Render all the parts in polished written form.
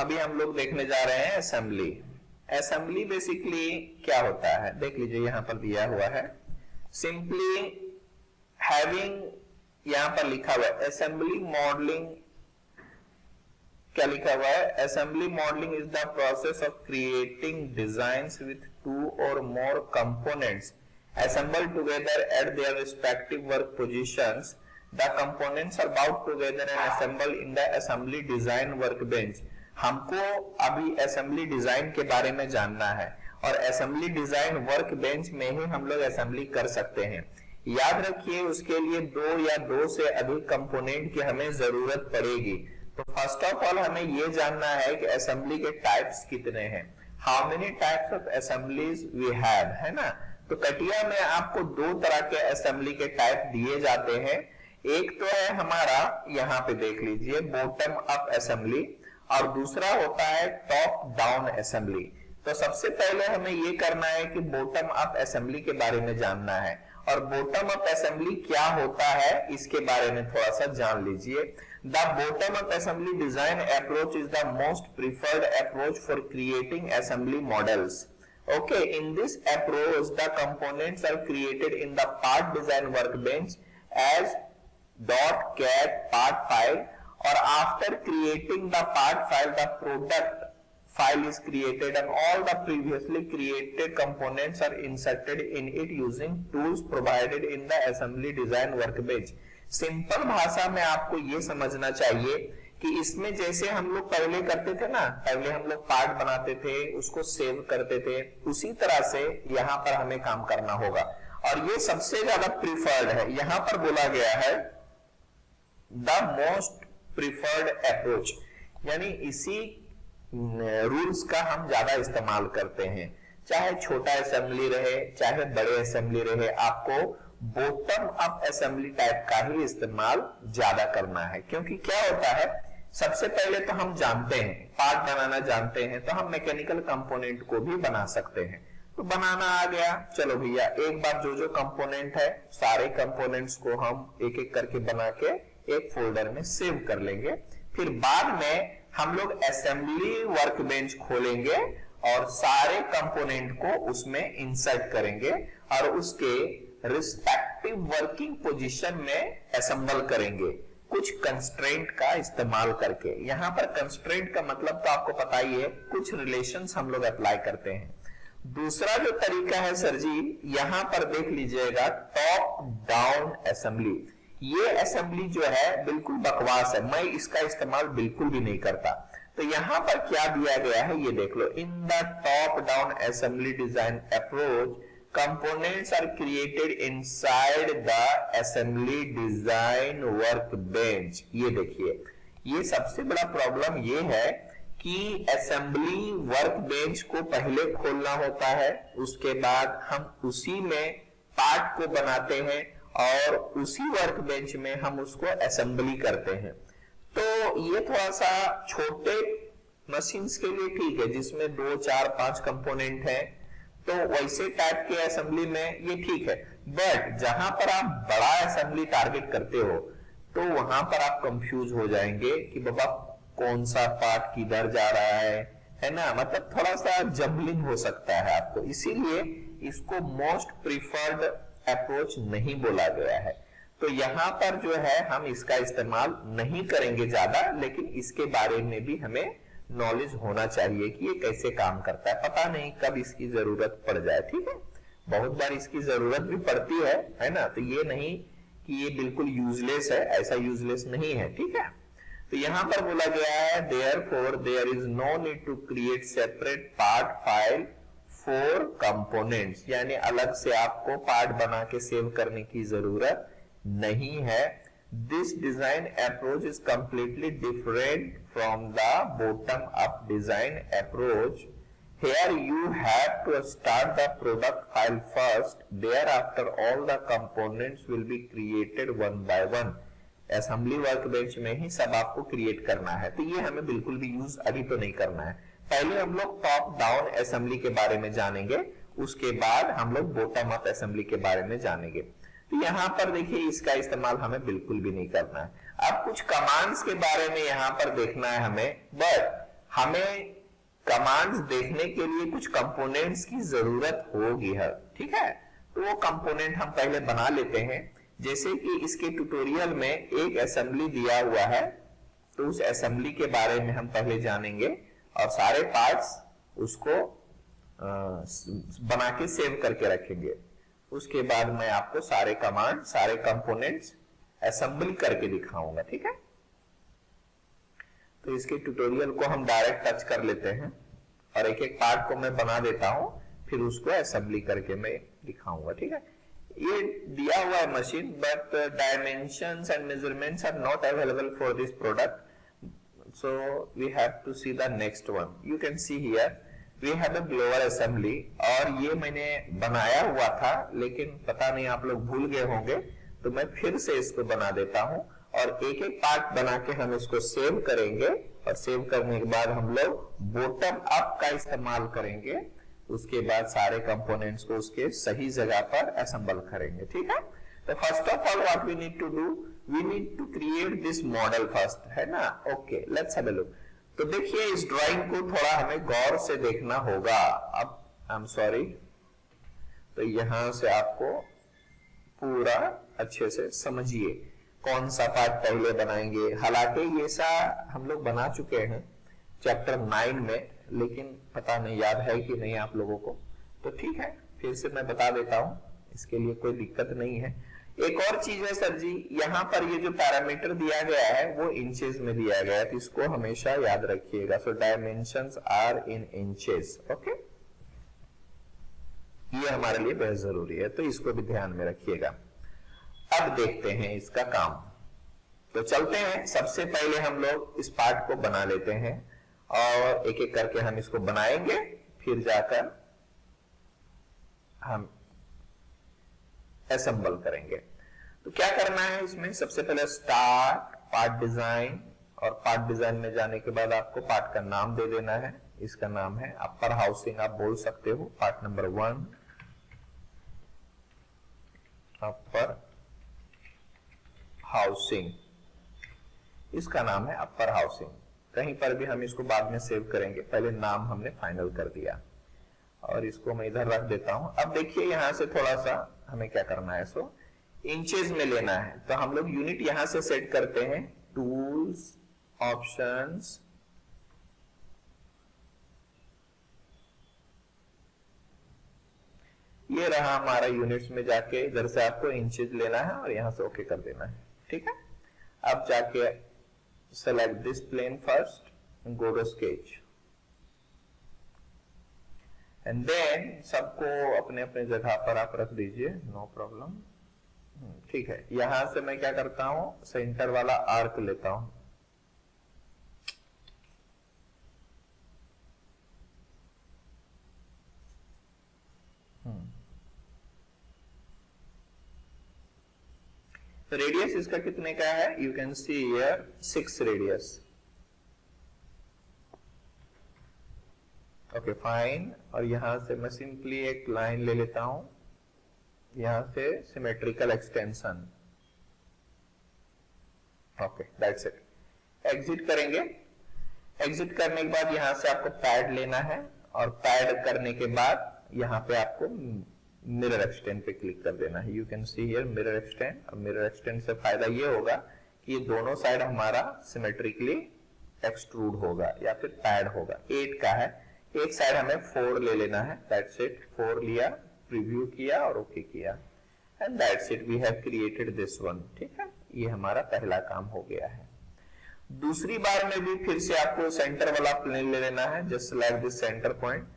अभी हम लोग देखने जा रहे हैं असेंबली। असेंबली बेसिकली क्या होता है देख लीजिए, यहां पर दिया हुआ है सिंपली हैविंग, यहां पर लिखा हुआ है असेंबली मॉडलिंग। क्या लिखा हुआ है? Assembly modelling is the process of creating designs with to और more components assembled together at their respective work positions. The components are bound together and assembled in the assembly design workbench. हमको अभी assembly design के बारे में जानना है और assembly design workbench में ही हम लोग असेंबली कर सकते हैं। याद रखिए उसके लिए दो या दो से अधिक कंपोनेंट की हमें जरूरत पड़ेगी। तो फर्स्ट ऑफ ऑल हमें ये जानना है कि असेंबली के टाइप्स कितने हैं, how many types of assemblies we have, है ना। तो कटिया में आपको दो तरह के असेंबली के टाइप दिए जाते हैं। एक तो है हमारा, यहाँ पे देख लीजिए, बॉटम अप असेंबली और दूसरा होता है टॉप डाउन असेंबली। तो सबसे पहले हमें ये करना है कि बॉटम अप असेंबली के बारे में जानना है और बॉटम अप असेंबली क्या होता है इसके बारे में थोड़ा सा जान लीजिए। The bottom up assembly design approach is the most preferred approach for creating assembly models. Okay, in this approach, the components are created in the part design workbench as .cat part file, or after creating the part file, the product file is created and all the previously created components are inserted in it using tools provided in the assembly design workbench. Simple भाषा में आपको ये समझना चाहिए कि इसमें जैसे हम लोग पहले करते थे ना, पहले हम लोग पार्ट बनाते थे, उसको सेव करते थे, उसी तरह से यहाँ पर हमें काम करना होगा और ये सबसे ज्यादा प्रिफर्ड है। यहाँ पर बोला गया है द मोस्ट प्रिफर्ड अप्रोच, यानी इसी रूल्स का हम ज्यादा इस्तेमाल करते हैं। चाहे छोटा असेंबली रहे चाहे बड़े असेंबली रहे, आपको बॉटम अप असेंबली टाइप का ही इस्तेमाल ज्यादा करना है। क्योंकि क्या होता है, सबसे पहले तो हम जानते हैं, पार्ट बनाना जानते हैं, तो हम मैकेनिकल कंपोनेंट को भी बना सकते हैं। तो बनाना आ गया, चलो भैया एक बार जो जो कंपोनेंट है सारे कंपोनेंट्स को हम एक एक करके बना के एक फोल्डर में सेव कर लेंगे। फिर बाद में हम लोग असेंबली वर्कबेंच खोलेंगे और सारे कंपोनेंट को उसमें इंसर्ट करेंगे और उसके रिस्पेक्टिव वर्किंग पोजीशन में असेंबल करेंगे कुछ कंस्ट्रेंट का इस्तेमाल करके। यहां पर कंस्ट्रेंट का मतलब तो आपको पता ही है, कुछ रिलेशंस हम लोग अप्लाई करते हैं। दूसरा जो तरीका है सर जी, यहां पर देख लीजिएगा टॉप डाउन असेंबली। ये असेंबली जो है बिल्कुल बकवास है, मैं इसका इस्तेमाल बिल्कुल भी नहीं करता। तो यहां पर क्या दिया गया है ये देख लो, in the top down assembly design approach components are created inside the assembly design workbench। ये देखिए, ये सबसे बड़ा प्रॉब्लम ये है कि असेंबली वर्कबेंच को पहले खोलना होता है, उसके बाद हम उसी में पार्ट को बनाते हैं और उसी वर्कबेंच में हम उसको असेंबली करते हैं। तो ये थोड़ा सा छोटे मशीन्स के लिए ठीक है, जिसमें 2, 4, 5 कंपोनेंट है, तो वैसे टाइप के असेंबली में ये ठीक है। बट जहां पर आप बड़ा असेंबली टारगेट करते हो तो वहां पर आप कंफ्यूज हो जाएंगे कि बाबा कौन सा पार्ट किधर जा रहा है ना, मतलब थोड़ा सा जम्बलिंग हो सकता है आपको। इसीलिए इसको मोस्ट प्रिफर्ड अप्रोच नहीं बोला गया है। तो यहाँ पर जो है हम इसका इस्तेमाल नहीं करेंगे ज्यादा, लेकिन इसके बारे में भी हमें नॉलेज होना चाहिए कि ये कैसे काम करता है। पता नहीं कब इसकी जरूरत पड़ जाए, ठीक है, बहुत बार इसकी जरूरत भी पड़ती है ना। तो ये नहीं कि ये बिल्कुल यूजलेस है, ऐसा यूजलेस नहीं है, ठीक है। तो यहाँ पर बोला गया है therefore there is no need to create separate part file for components, यानी अलग से आपको पार्ट बना के सेव करने की जरूरत नहीं है। This design approach is completely different from the bottom-up design approach. Here you have to start the product file first. Thereafter, all the components will be created one by one. Assembly workbench में ही सब आपको create करना है, तो ये हमें बिल्कुल भी यूज अभी तो नहीं करना है। पहले हम लोग टॉप डाउन असेंबली के बारे में जानेंगे, उसके बाद हम लोग बॉटम अप असेंबली के बारे में जानेंगे। तो यहाँ पर देखिए इसका इस्तेमाल हमें बिल्कुल भी नहीं करना है। अब कुछ कमांड्स के बारे में यहाँ पर देखना है हमें, बट हमें कमांड्स देखने के लिए कुछ कंपोनेंट्स की जरूरत होगी है, ठीक है। तो वो कंपोनेंट हम पहले बना लेते हैं। जैसे कि इसके ट्यूटोरियल में एक असेंबली दिया हुआ है, तो उस असेंबली के बारे में हम पहले जानेंगे और सारे पार्ट्स उसको बना के सेव करके रखेंगे। उसके बाद मैं आपको सारे कमांड, सारे कंपोनेंट्स असेंबल करके दिखाऊंगा, ठीक है। तो इसके ट्यूटोरियल को हम डायरेक्ट टच कर लेते हैं और एक एक पार्ट को मैं बना देता हूं, फिर उसको असेंबली करके मैं दिखाऊंगा, ठीक है। ये दिया हुआ है machine, but dimensions and measurements are not available for this product, so we have to see the next one. You can see here we have a blower assembly, और ये मैंने बनाया हुआ था लेकिन पता नहीं आप लोग भूल गए होंगे, तो मैं फिर से इसको बना देता हूं और एक एक पार्ट बना के हम इसको सेव करेंगे और सेव करने के बाद हम लोग बॉटम अप का इस्तेमाल करेंगे। उसके बाद सारे कंपोनेंट्स को उसके सही जगह पर असेंबल करेंगे, ठीक है। तो first of all what we need to do, we need to create this model first, है ना। Okay, let's have a look. तो देखिए इस ड्राइंग को थोड़ा हमें गौर से देखना होगा। अब आई एम सॉरी, तो यहां से आपको पूरा अच्छे से समझिए कौन सा पार्ट पहले बनाएंगे। हालांकि ये सा हम लोग बना चुके हैं चैप्टर 9 में, लेकिन पता नहीं याद है कि नहीं आप लोगों को, तो ठीक है फिर से मैं बता देता हूं, इसके लिए कोई दिक्कत नहीं है। एक और चीज है सर जी, यहाँ पर ये जो पैरामीटर दिया गया है वो इंचेस में दिया गया है, तो इसको हमेशा याद रखिएगा। So dimensions are in inches, okay, ये हमारे लिए बहुत जरूरी है, तो इसको भी ध्यान में रखिएगा। अब देखते हैं इसका काम, तो चलते हैं। सबसे पहले हम लोग इस पार्ट को बना लेते हैं और एक एक करके हम इसको बनाएंगे, फिर जाकर हम असेंबल करेंगे। तो क्या करना है इसमें, सबसे पहले स्टार्ट पार्ट डिजाइन, और पार्ट डिजाइन में जाने के बाद आपको पार्ट का नाम दे देना है। इसका नाम है अपर हाउसिंग, आप बोल सकते हो। पार्ट नंबर 1 अपर हाउसिंग, इसका नाम है अपर हाउसिंग। कहीं पर भी हम इसको बाद में सेव करेंगे, पहले नाम हमने फाइनल कर दिया और इसको मैं इधर रख देता हूं। अब देखिए यहां से थोड़ा सा हमें क्या करना है, सो इंचेस में लेना है, तो हम लोग यूनिट यहां से सेट करते हैं, टूल्स, ऑप्शंस, ये रहा हमारा यूनिट्स में, जाके इधर से आपको इंचेस लेना है और यहां से ओके कर देना है, ठीक है। अब जाके select this plane first, go to sketch, and then सबको अपने अपने जगह पर आप रख दीजिए, नो प्रॉब्लम, ठीक है। यहां से मैं क्या करता हूं, सेंटर वाला आर्क लेता हूं, तो रेडियस इसका कितने का है, you can see here 6 radius, okay fine. और यहां से मैं सिंपली एक लाइन ले लेता हूं, यहां से symmetrical extension, okay that's it. Exit करेंगे, एग्जिट करने के बाद यहां से आपको पैड लेना है और पैड करने के बाद यहां पे आपको मिरर एक्सटेंड पे क्लिक कर देना है। You can see here mirror extend. अब मिरर एक्सटेंड से फायदा ये होगा कि ये दोनों साइड हमारा सिमेट्रिकली एक्सट्रूड होगा या फिर पैड होगा। 8 का है, एक साइड हमें 4 ले लेना है, दैट्स इट। 4 लिया, प्रीव्यू किया और ओके किया, and that's it, we have created this one, ठीक है। ये हमारा पहला काम हो गया है। दूसरी बार में भी फिर से आपको सेंटर वाला प्लेन ले लेना है, just like this centre point,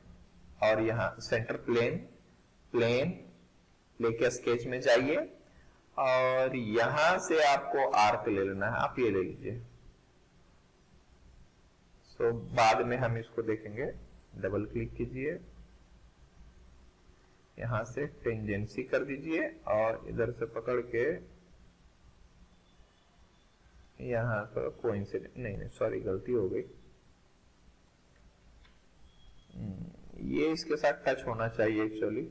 और यहाँ सेंटर प्लेन लेके स्केच में जाइए और यहां से आपको आर्क ले लेना है, आप ये ले लीजिए। सो बाद में हम इसको देखेंगे, डबल क्लिक कीजिए, यहां से टेंजेंसी कर दीजिए और इधर से पकड़ के यहां पर कोइंसिडेंट, नहीं सॉरी गलती हो गई, ये इसके साथ टच होना चाहिए एक्चुअली,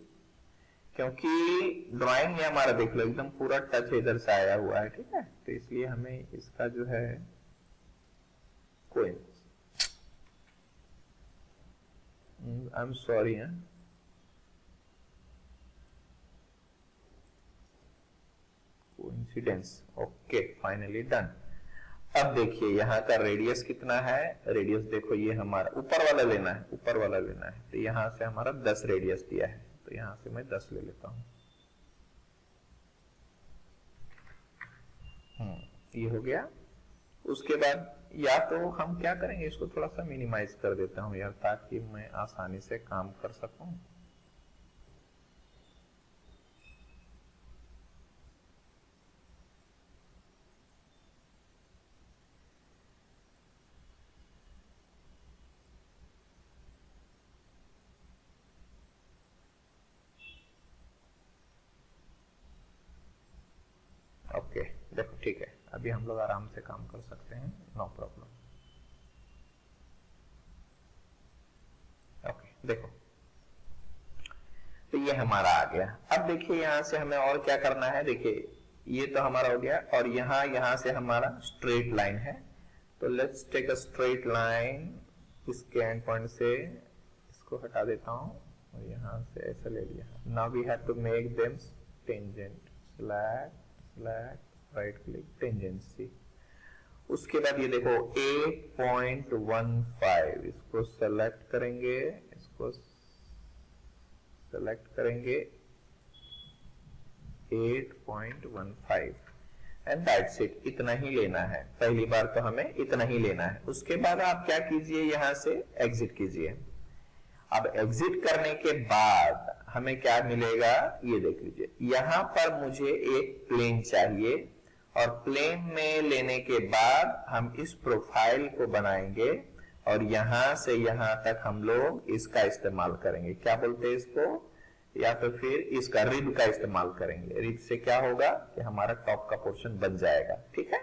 क्योंकि ड्राइंग में हमारा देख लो एकदम पूरा टच इधर से आया हुआ है, ठीक है। तो इसलिए हमें इसका जो है कोई I am sorry. Coincidence, okay, finally done. अब देखिए यहाँ का रेडियस कितना है, रेडियस देखो ये हमारा ऊपर वाला लेना है, ऊपर वाला लेना है, तो यहाँ से हमारा 10 रेडियस दिया है, तो यहाँ से मैं 10 ले लेता हूँ। ये हो गया। उसके बाद या तो हम क्या करेंगे, इसको थोड़ा सा मिनिमाइज कर देता हूँ यार, ताकि मैं आसानी से काम कर सकूं। ओके, देखो ठीक है, अभी हम लोग आराम से काम कर सकते हैं, नो प्रॉब्लम। ओके, देखो तो ये हमारा आ गया। अब देखिए यहाँ से हमें और क्या करना है, देखिए ये तो हमारा हो गया, और यहाँ से हमारा स्ट्रेट लाइन है, तो let's take a straight line. इसके एंड पॉइंट से इसको हटा देता हूँ और यहाँ से ऐसा ले लिया। Now we have to make them tangent, slack right click, tangency. उसके बाद ये देखो 8.15, इसको सेलेक्ट करेंगे, इसको सेलेक्ट करेंगे 8.15 एंड दैट्स इट। इतना ही लेना है, पहली बार तो हमें इतना ही लेना है। उसके बाद आप क्या कीजिए, यहां से एग्जिट कीजिए। अब एग्जिट करने के बाद हमें क्या मिलेगा, ये देख लीजिए, यहां पर मुझे एक प्लेन चाहिए, और प्लेन में लेने के बाद हम इस प्रोफाइल को बनाएंगे, और यहां से यहां तक हम लोग इसका इस्तेमाल करेंगे। क्या बोलते हैं इसको, या तो फिर इसका रिब का इस्तेमाल करेंगे। रिब से क्या होगा कि हमारा टॉप का पोर्शन बन जाएगा। ठीक है,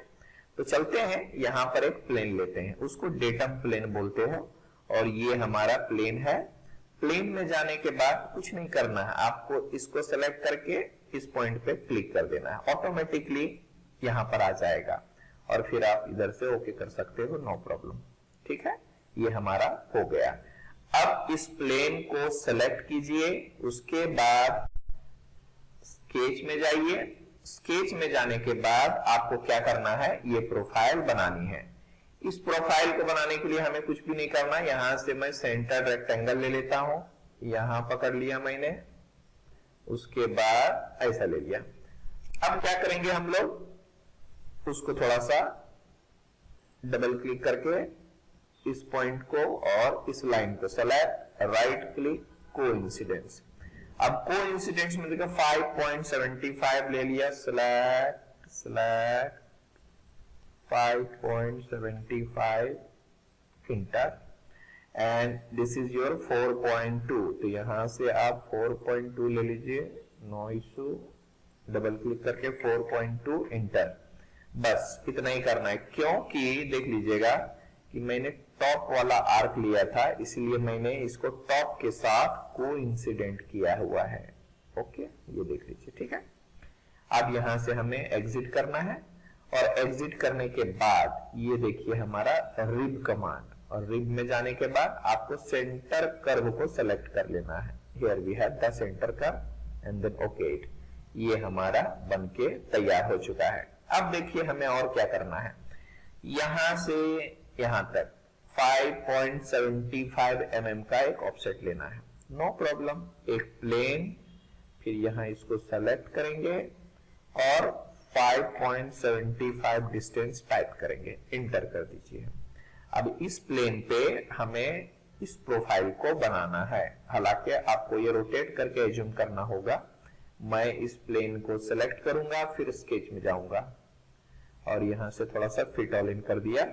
तो चलते हैं, यहां पर एक प्लेन लेते हैं, उसको डेटम प्लेन बोलते हो, और ये हमारा प्लेन है। प्लेन में जाने के बाद कुछ नहीं करना है, आपको इसको सेलेक्ट करके इस पॉइंट पे क्लिक कर देना है, ऑटोमेटिकली यहां पर आ जाएगा, और फिर आप इधर से ओके कर सकते हो, नो प्रॉब्लम। ठीक है, ये हमारा हो गया। अब इस प्लेन को सेलेक्ट कीजिए, उसके बाद स्केच में जाइए। स्केच में जाने के बाद आपको क्या करना है, ये प्रोफाइल बनानी है। इस प्रोफाइल को बनाने के लिए हमें कुछ भी नहीं करना, यहां से मैं सेंटर रेक्टेंगल ले लेता हूं, यहां पकड़ लिया मैंने, उसके बाद ऐसा ले लिया। अब क्या करेंगे हम लोग, उसको थोड़ा सा डबल क्लिक करके इस पॉइंट को और इस लाइन को सेलेक्ट, राइट क्लिक, कोइंसिडेंस। अब कोइंसिडेंस में देखो 5.75 ले लिया, select 5.75, inter, and this is your 4.2, तो यहां से आप 4.2 ले लीजिए, नो इशू, डबल क्लिक करके 4.2, इंटर। बस इतना ही करना है, क्योंकि देख लीजिएगा कि मैंने टॉप वाला आर्क लिया था, इसलिए मैंने इसको टॉप के साथ कोइंसिडेंट किया हुआ है। ओके, ये देख लीजिए। ठीक है, अब यहां से हमें एग्जिट करना है, और एग्जिट करने के बाद ये देखिए हमारा रिब कमांड, और रिब में जाने के बाद आपको सेंटर कर्व को सेलेक्ट कर लेना है। Here we have the centre curve and then okay it. ये हमारा बनके तैयार हो चुका है। अब देखिए हमें और क्या करना है, यहां से यहां तक 5.75 mm का एक ऑफसेट लेना है, नो प्रॉब्लम। एक प्लेन, फिर यहां इसको सेलेक्ट करेंगे और 5.75 डिस्टेंस टाइप करेंगे, इंटर कर दीजिए। अब इस प्लेन पे हमें इस प्रोफाइल को बनाना है, हालांकि आपको ये रोटेट करके एज्यूम करना होगा। मैं इस प्लेन को सेलेक्ट करूंगा, फिर स्केच में जाऊंगा और यहां से थोड़ा सा फिट ऑल इन कर दिया,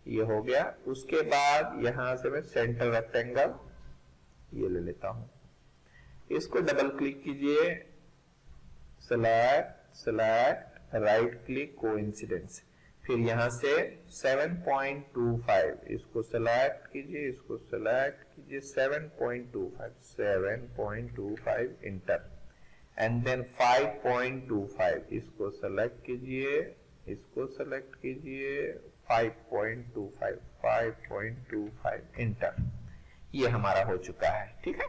ये हो गया। उसके बाद यहां से मैं सेंटर रेक्टेंगल ये ले लेता हूं, इसको डबल क्लिक कीजिए, सेलेक्ट, राइट क्लिक, कोइंसिडेंस, फिर यहां से 7.25 इसको सेलेक्ट कीजिए, इसको सेलेक्ट कीजिए, 7.25, इंटर, एंड देन 5.25 इसको सेलेक्ट कीजिए, इसको सेलेक्ट कीजिए, 5.25, इंटर। ये हमारा हो चुका है। ठीक है,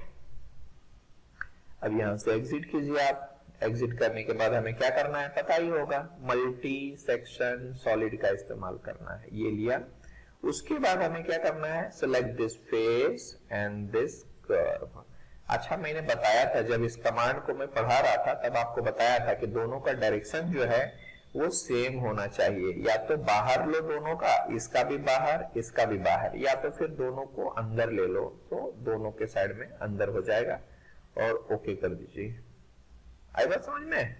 अब यहां से एग्जिट कीजिए आप। एग्जिट करने के बाद हमें क्या करना है पता ही होगा, मल्टी सेक्शन सॉलिड का इस्तेमाल करना है। ये लिया, उसके बाद हमें क्या करना है, select this face and this curve. अच्छा, मैंने बताया था जब इस कमांड को मैं पढ़ा रहा था तब आपको बताया था कि दोनों का डायरेक्शन जो है वो सेम होना चाहिए। या तो बाहर लो दोनों का, इसका भी बाहर इसका भी बाहर, या तो फिर दोनों को अंदर ले लो तो दोनों के साइड में अंदर हो जाएगा। और ओके कर दीजिए। आई बात समझ में?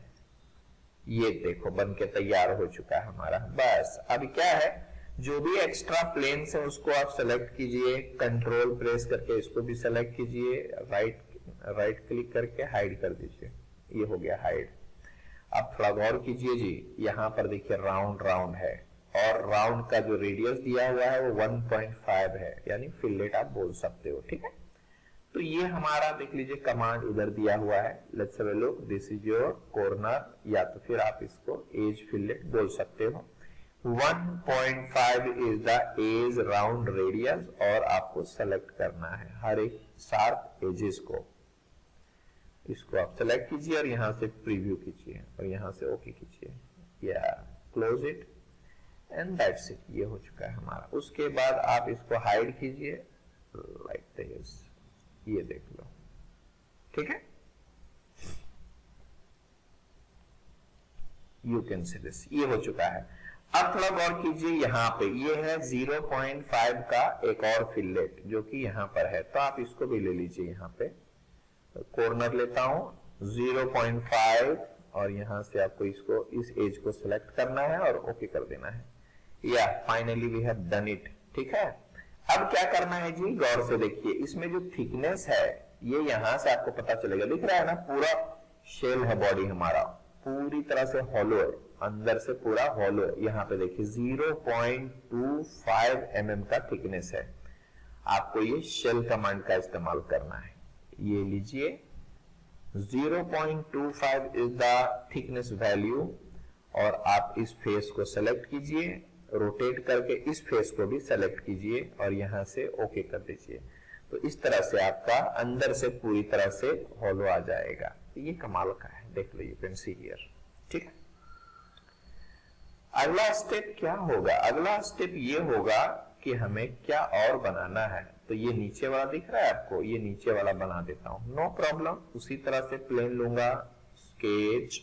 ये देखो बन के तैयार हो चुका है हमारा। बस अब क्या है, जो भी एक्स्ट्रा प्लेन्स है उसको आप सेलेक्ट कीजिए, कंट्रोल प्रेस करके इसको भी सेलेक्ट कीजिए, राइट क्लिक करके हाइड कर दीजिए। ये हो गया हाइड। अब थोड़ा गौर कीजिए जी, यहाँ पर देखिए राउंड राउंड है और राउंड का जो रेडियस दिया हुआ है वो 1.5 है, यानी फिलेट आप बोल सकते हो। ठीक है, तो ये हमारा देख लीजिए कमांड इधर दिया हुआ है। Let's have a look, this is your corner, या तो फिर आप इसको एज फिलेट बोल सकते हो। 1.5 is the edge round radius और आपको सेलेक्ट करना है हर एक शार्प एजेस को। इसको आप सेलेक्ट कीजिए और यहां से प्रीव्यू कीजिए और यहां से ओके कीजिए, या close it and that's it. ये हो चुका है हमारा। उसके बाद आप इसको हाइड कीजिए लाइक दिस, ये देख लो। ठीक है, यू कैन सी दिस, ये हो चुका है। अब थोड़ा गौर कीजिए, यहाँ पे ये है 0.5 का एक और फिलेट जो कि यहाँ पर है, तो आप इसको भी ले लीजिए। यहाँ पे कॉर्नर लेता हूं 0.5 और यहां से आपको इसको इस एज को सिलेक्ट करना है और ओके कर देना है। या finally we have done it. ठीक है, अब क्या करना है जी, गौर से देखिए, इसमें जो थिकनेस है ये यहां से आपको पता चलेगा, दिख रहा है ना, पूरा शेल है बॉडी हमारा, पूरी तरह से हॉलो है, अंदर से पूरा हॉलो है। यहाँ पे देखिए 0.25 mm का थिकनेस है। आपको ये शेल कमांड का इस्तेमाल करना है। ये लीजिए 0.25 इज द थिकनेस वैल्यू और आप इस फेस को सेलेक्ट कीजिए, रोटेट करके इस फेस को भी सेलेक्ट कीजिए और यहां से ओके कर दीजिए। तो इस तरह से आपका अंदर से पूरी तरह से हॉलो आ जाएगा। तो ये कमाल का है, देख लो, यू कैन सी हियर। ठीक है, अगला स्टेप क्या होगा? अगला स्टेप ये होगा कि हमें क्या और बनाना है। तो ये नीचे वाला दिख रहा है आपको, ये नीचे वाला बना देता हूं, नो प्रॉब्लम। उसी तरह से प्लेन लूंगा, स्केच।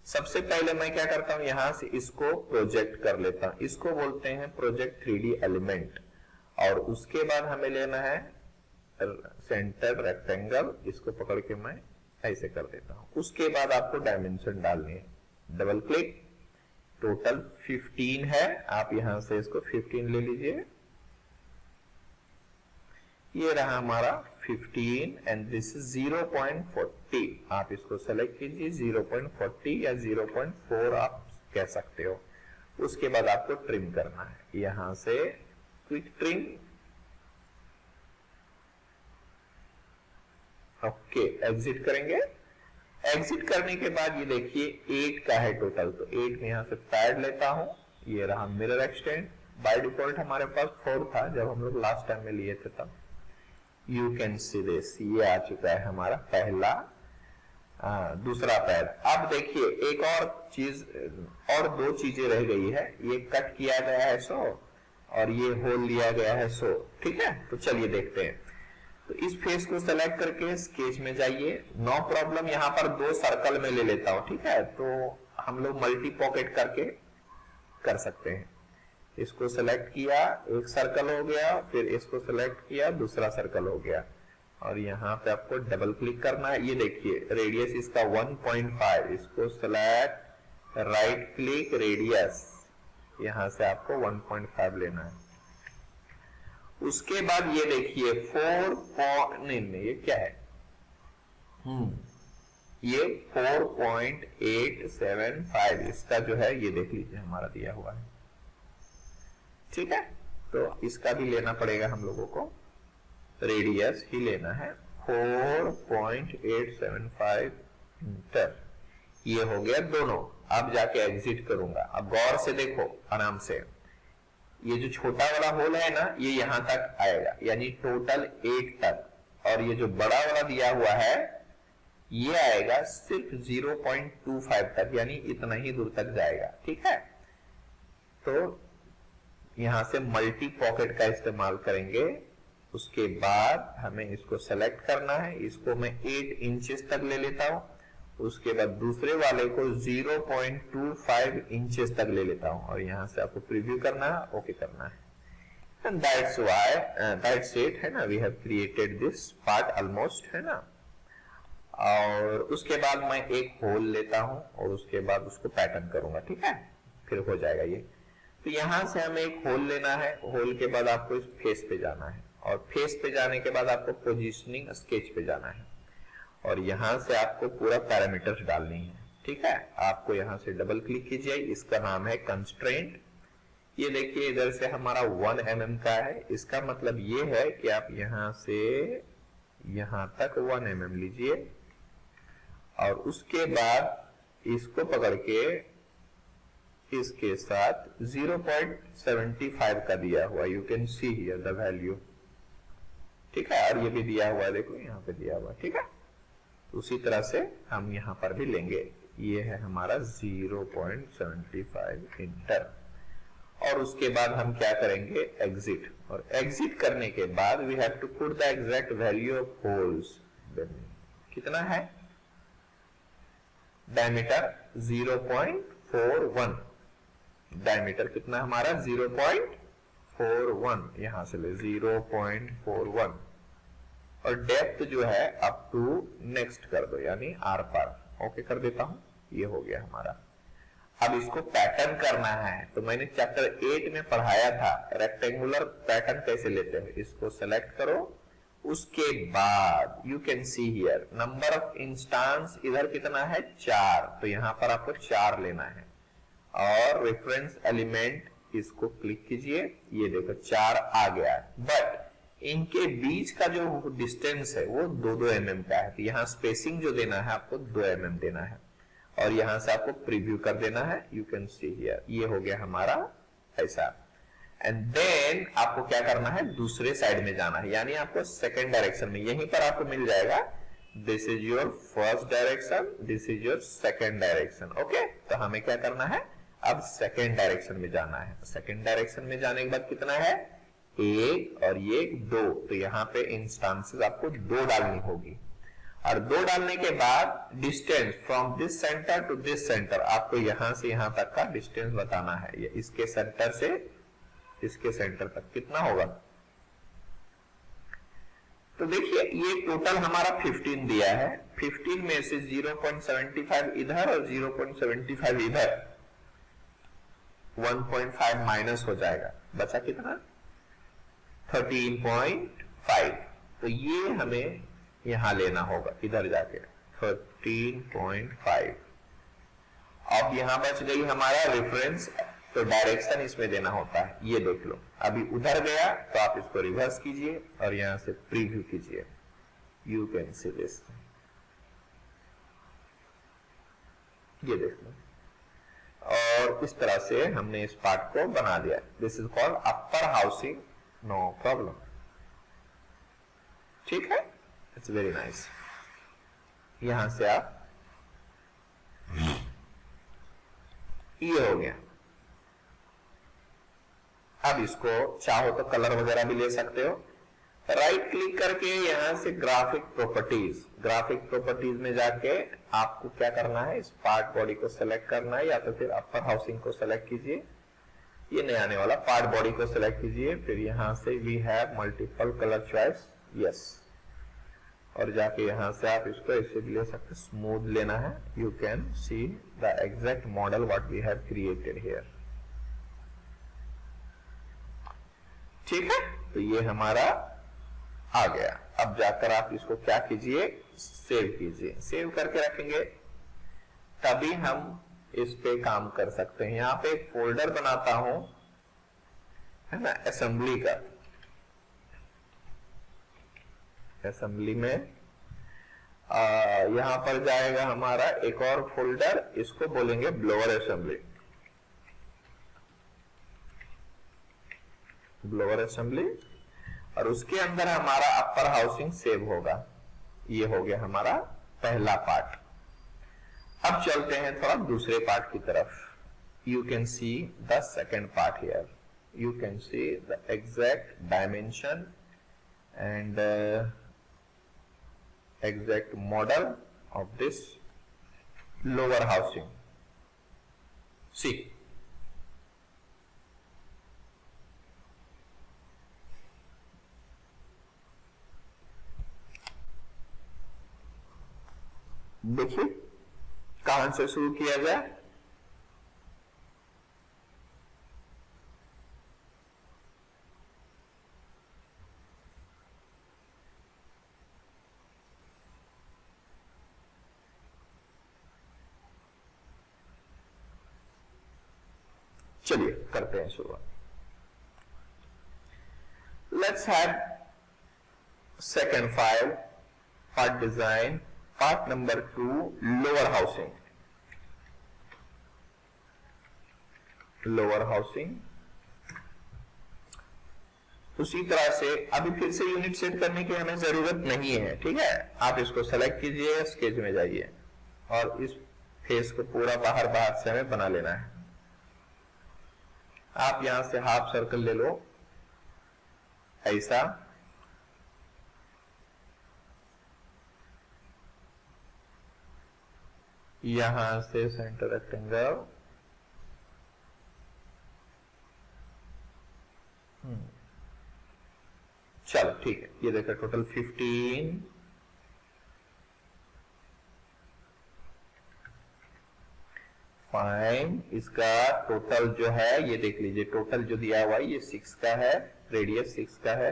सबसे पहले मैं क्या करता हूं, यहां से इसको प्रोजेक्ट कर लेता हूं। इसको बोलते हैं प्रोजेक्ट 3D एलिमेंट। और उसके बाद हमें लेना है सेंटर रेक्टेंगल, इसको पकड़ के मैं ऐसे कर देता हूं। उसके बाद आपको डायमेंशन डालनी है, डबल क्लिक, टोटल 15 है, आप यहां से इसको 15 ले लीजिए। ये रहा हमारा 15 एंड दिस इज 0.40। आप इसको सेलेक्ट कीजिए, 0.40 या 0.4 आप कह सकते हो। उसके बाद आपको ट्रिम करना है, यहां से क्विक ट्रिम, ओके, एग्जिट करेंगे। एग्जिट करने के बाद ये देखिए 8 का है टोटल, तो 8 में यहां से पैड लेता हूं। ये रहा मिरर एक्सटेंड, बाय डिफॉल्ट हमारे पास 4 था जब हम लोग लास्ट टाइम में लिए थे तब। यू कैन सी दिस, ये आ चुका है हमारा पहला, दूसरा पैड। अब देखिए एक और चीज, और 2 चीजें रह गई है। ये कट किया गया है 100 और ये होल लिया गया है 100। ठीक है, तो चलिए देखते हैं। तो इस फेस को सेलेक्ट करके स्केच में जाइए, नो प्रॉब्लम। यहाँ पर 2 सर्कल में ले लेता हूं। ठीक है, तो हम लोग मल्टी पॉकेट करके कर सकते हैं। इसको सेलेक्ट किया, एक सर्कल हो गया, फिर इसको सेलेक्ट किया, दूसरा सर्कल हो गया, और यहाँ पे आपको डबल क्लिक करना है। ये देखिए रेडियस इसका 1.5, इसको सेलेक्ट, राइट क्लिक, रेडियस, यहां से आपको 1.5 लेना है। उसके बाद ये देखिए 4.9, ये क्या है, ये 4.875 इसका जो है, ये देख लीजिए हमारा दिया हुआ है। ठीक है, तो इसका भी लेना पड़ेगा हम लोगों को, रेडियस ही लेना है 4.875 मीटर। ये हो गया दोनों। अब जाके एग्जिट करूंगा। अब गौर से देखो आराम से, ये जो छोटा वाला होल है ना, ये यहां तक आएगा, यानी टोटल 8 तक, और ये जो बड़ा वाला दिया हुआ है ये आएगा सिर्फ 0.25 तक, यानी इतना ही दूर तक जाएगा। ठीक है, तो यहां से मल्टी पॉकेट का इस्तेमाल करेंगे। उसके बाद हमें इसको सेलेक्ट करना है, इसको मैं 8 इंचेस तक ले लेता हूं, उसके बाद दूसरे वाले को 0.25 इंचेस तक ले लेता हूं, और यहां से आपको प्रीव्यू करना है, ओके करना है। And that's why that's it, है ना, we have created this part almost, है ना। और उसके बाद मैं एक होल लेता हूं और उसके बाद उसको पैटर्न करूंगा। ठीक है, फिर हो जाएगा ये। तो यहां से हमें एक होल लेना है, होल के बाद आपको इस फेस पे जाना है, और फेस पे जाने के बाद आपको पोजीशनिंग स्केच पे जाना है, और यहां से आपको पूरा पैरामीटर्स डालनी है। ठीक है, आपको यहां से डबल क्लिक कीजिए, इसका नाम है कंस्ट्रेंट। ये देखिए इधर से हमारा 1 mm का है, इसका मतलब ये है कि आप यहां से यहां तक 1 mm लीजिए, और उसके बाद इसको पकड़ के इसके साथ 0.75 का दिया हुआ, you can see here the value. ठीक है, और ये भी दिया हुआ है, देखो यहाँ पे दिया हुआ। ठीक है, तो उसी तरह से हम यहाँ पर भी लेंगे, ये है हमारा 0.75 इंटर, और उसके बाद हम क्या करेंगे, एग्जिट, और एग्जिट करने के बाद we have to put the exact value of holes. कितना है डायमीटर, 0.41, डायमीटर कितना हमारा 0.41, यहां से ले 0.41, और डेप्थ जो है अप टू नेक्स्ट कर दो, यानी आर पार, ओके कर देता हूं। ये हो गया हमारा। अब इसको पैटर्न करना है, तो मैंने चैप्टर 8 में पढ़ाया था रेक्टेंगुलर पैटर्न कैसे लेते हैं। इसको सेलेक्ट करो, उसके बाद you can see here number of instance, इधर कितना है 4, तो यहां पर आपको 4 लेना है, और रेफरेंस एलिमेंट इसको क्लिक कीजिए, ये देखो 4 आ गया है, बट इनके बीच का जो डिस्टेंस है वो 2-2 mm का है, तो यहाँ स्पेसिंग जो देना है आपको 2 mm देना है, और यहां से आपको प्रीव्यू कर देना है, यू कैन सी हियर, ये हो गया हमारा ऐसा। एंड देन आपको क्या करना है, दूसरे साइड में जाना है, यानी आपको सेकेंड डायरेक्शन में, यहीं पर आपको मिल जाएगा this is your first direction, this is your second direction. Okay, तो हमें क्या करना है, अब सेकेंड डायरेक्शन में जाना है। सेकेंड डायरेक्शन में जाने के बाद कितना है, 1 और ये 2, तो यहाँ पे इंस्टांसेस आपको 2 डालनी होगी, और 2 डालने के बाद distance from this centre to this centre, आपको यहां से यहां तक का डिस्टेंस बताना है, ये इसके सेंटर से इसके सेंटर तक कितना होगा। तो देखिए ये टोटल हमारा 15 दिया है, 15 में से 0.75 इधर और 0.75 इधर, 1.5 माइनस हो जाएगा, बचा कितना 13.5, तो ये हमें यहां लेना होगा, इधर जाके 13.5। अब यहां बच गई हमारा रेफरेंस, तो डायरेक्शन इसमें देना होता है, ये देख लो, अभी उधर गया, तो आप इसको रिवर्स कीजिए और यहां से प्रीव्यू कीजिए, यू कैन सी दिस, ये देख लो, और इस तरह से हमने इस पार्ट को बना दिया। This is called upper housing, no problem. ठीक है, इट्स वेरी नाइस। यहां से आप, ये हो गया। अब इसको चाहो तो कलर वगैरह भी ले सकते हो, राइट क्लिक करके यहां से ग्राफिक प्रॉपर्टीज, ग्राफिक प्रॉपर्टीज में जाके आपको क्या करना है, इस पार्ट बॉडी को सेलेक्ट करना है, या तो फिर अपर हाउसिंग को सेलेक्ट कीजिए, ये नहीं आने वाला, पार्ट बॉडी को सेलेक्ट कीजिए, फिर यहां से we have multiple colour choice, yes, और जाके यहां से आप इसको ऐसे भी ले सकते, स्मूथ लेना है, you can see the exact model what we have created here. ठीक है, तो ये हमारा आ गया। अब जाकर आप इसको क्या कीजिए, सेव कीजिए, सेव करके रखेंगे, तभी हम इस पे काम कर सकते हैं। यहां पे एक फोल्डर बनाता हूं, है ना, असेंबली का, असेंबली में यहां पर जाएगा हमारा एक और फोल्डर, इसको बोलेंगे ब्लोअर असेंबली। लोअर असेंबली, और उसके अंदर हमारा अपर हाउसिंग सेव होगा। ये हो गया हमारा पहला पार्ट। अब चलते हैं थोड़ा दूसरे पार्ट की तरफ। You can see the second part here, you can see the exact dimension and exact model of this lower housing. See, देखिए कहां से शुरू किया जाए। चलिए करते हैं शुरुआत। Let's have second file, part design, part number 2, lower housing. Lower housing उसी तरह से अभी फिर से यूनिट सेट करने की हमें जरूरत नहीं है, ठीक है। आप इसको सेलेक्ट कीजिए, स्केच में जाइए और इस फेस को पूरा बाहर से हमें बना लेना है। आप यहां से हाफ सर्कल ले लो, ऐसा, यहां से सेंटर रेक्टेंगल, चलो ठीक है। ये देखो टोटल 15, फाइन। इसका टोटल जो है ये देख लीजिए, टोटल जो दिया हुआ है ये 6 का है, रेडियस 6 का है।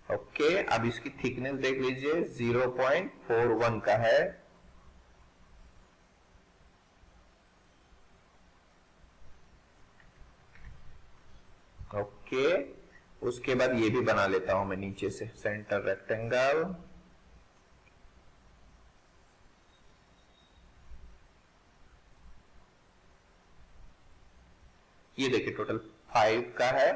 ओके, अब इसकी थिकनेस देख लीजिए 0.41 का है। ओके, उसके बाद ये भी बना लेता हूं मैं नीचे से, सेंटर रेक्टेंगल, ये देखिए टोटल 5 का है।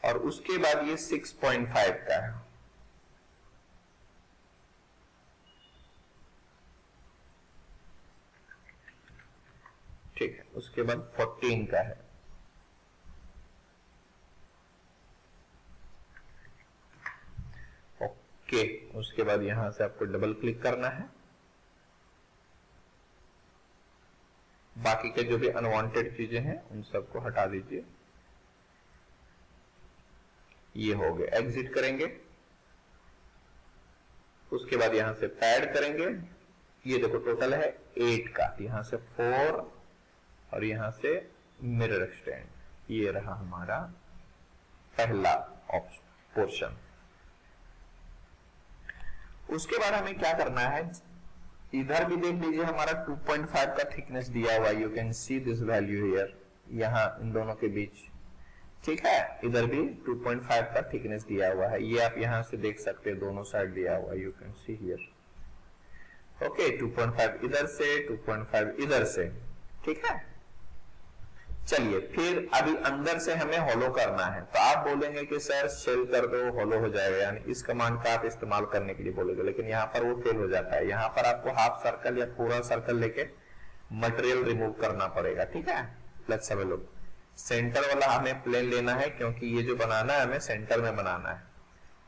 और उसके बाद ये 6.5 का है। ठीक है, उसके बाद 14 का है। ओके, उसके बाद यहां से आपको डबल क्लिक करना है। बाकी के जो भी अनवांटेड चीजें हैं उन सबको हटा दीजिए। ये हो गए, एग्जिट करेंगे। उसके बाद यहां से पैड करेंगे। ये देखो टोटल है 8 का, यहां से 4 और यहां से मिरर एक्सटेंड। ये रहा हमारा पहला पोर्शन। उसके बाद हमें क्या करना है, इधर भी देख लीजिए हमारा 2.5 का थिकनेस दिया हुआ है। You can see this value here, यहां इन दोनों के बीच, ठीक है। इधर भी 2.5 का थिकनेस दिया हुआ है, ये आप यहां से देख सकते हैं, दोनों साइड दिया हुआ है। You can see here. Okay, 2.5 इधर से, 2.5 इधर से, ठीक है। चलिए फिर अभी अंदर से हमें हॉलो करना है। तो आप बोलेंगे कि सर शेल कर दो, हॉलो हो जाएगा, यानी इस कमांड का आप इस्तेमाल करने के लिए बोलेंगे, लेकिन यहाँ पर वो फेल हो जाता है। यहाँ पर आपको हाफ सर्कल या पूरा सर्कल लेके मटेरियल रिमूव करना पड़ेगा, ठीक है। Let's have a look. Centre वाला हमें प्लेन लेना है, क्योंकि ये जो बनाना है हमें सेंटर में बनाना है।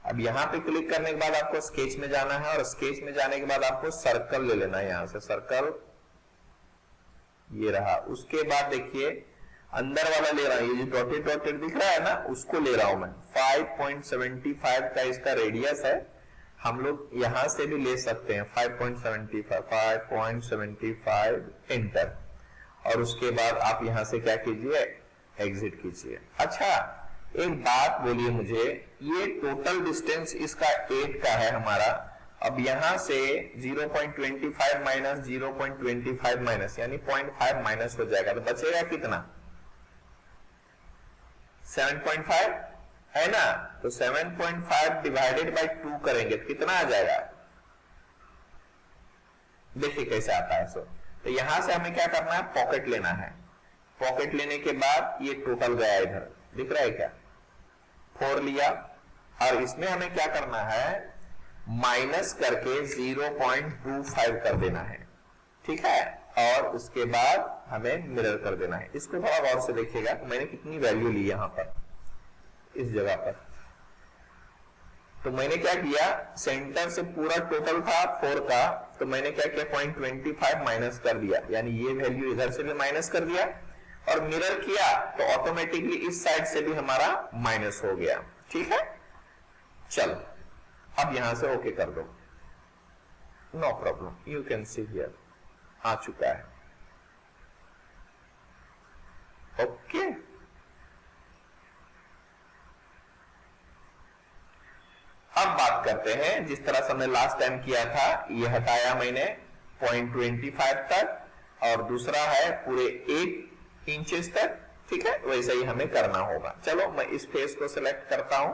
अब यहाँ पे क्लिक करने के बाद आपको स्केच में जाना है, और स्केच में जाने के बाद आपको सर्कल ले लेना है। यहाँ से सर्कल ये रहा। उसके बाद देखिए अंदर वाला ले रहा है, ये जो डॉटेड डॉटेड दिख रहा है ना, उसको ले रहा हूं मैं। 5.75 का इसका रेडियस है। हम लोग यहां से भी ले सकते हैं 5.75 एंटर। और उसके बाद आप यहां से क्या कीजिए, एग्जिट कीजिए। अच्छा एक बात बोलिए मुझे, ये टोटल डिस्टेंस इसका 8 का है हमारा। अब यहां से 0.25 माइनस 0.25 माइनस यानी 0.5 माइनस हो जाएगा, तो बचेगा कितना, 7.5 है ना। तो 7.5 डिवाइडेड बाय 2 करेंगे तो कितना आ जाएगा, देखिए कैसे आता है। सो तो यहां से हमें क्या करना है, पॉकेट लेना है। पॉकेट लेने के बाद ये टोटल गया इधर, दिख रहा है क्या, 4 लिया, और इसमें हमें क्या करना है, माइनस करके 0.25 कर देना है, ठीक है, और उसके बाद हमें मिरर कर देना है। इसको थोड़ा गौर से देखिएगा, तो मैंने कितनी वैल्यू ली यहां पर इस जगह पर। तो मैंने क्या किया, सेंटर से पूरा टोटल था 4 का, तो मैंने क्या किया, 0.25 माइनस कर दिया, यानी ये वैल्यू इधर से भी माइनस कर दिया, और मिरर किया तो ऑटोमेटिकली इस साइड से भी हमारा माइनस हो गया, ठीक है। चलो अब यहां से ओके कर दो, no problem, you can see here, आ चुका है, ओके। अब बात करते हैं, जिस तरह से हमने लास्ट टाइम किया था, ये हटाया मैंने 0.25 तक, और दूसरा है पूरे 8 इंचेस तक, ठीक है, वैसे ही हमें करना होगा। चलो मैं इस फेस को सिलेक्ट करता हूं,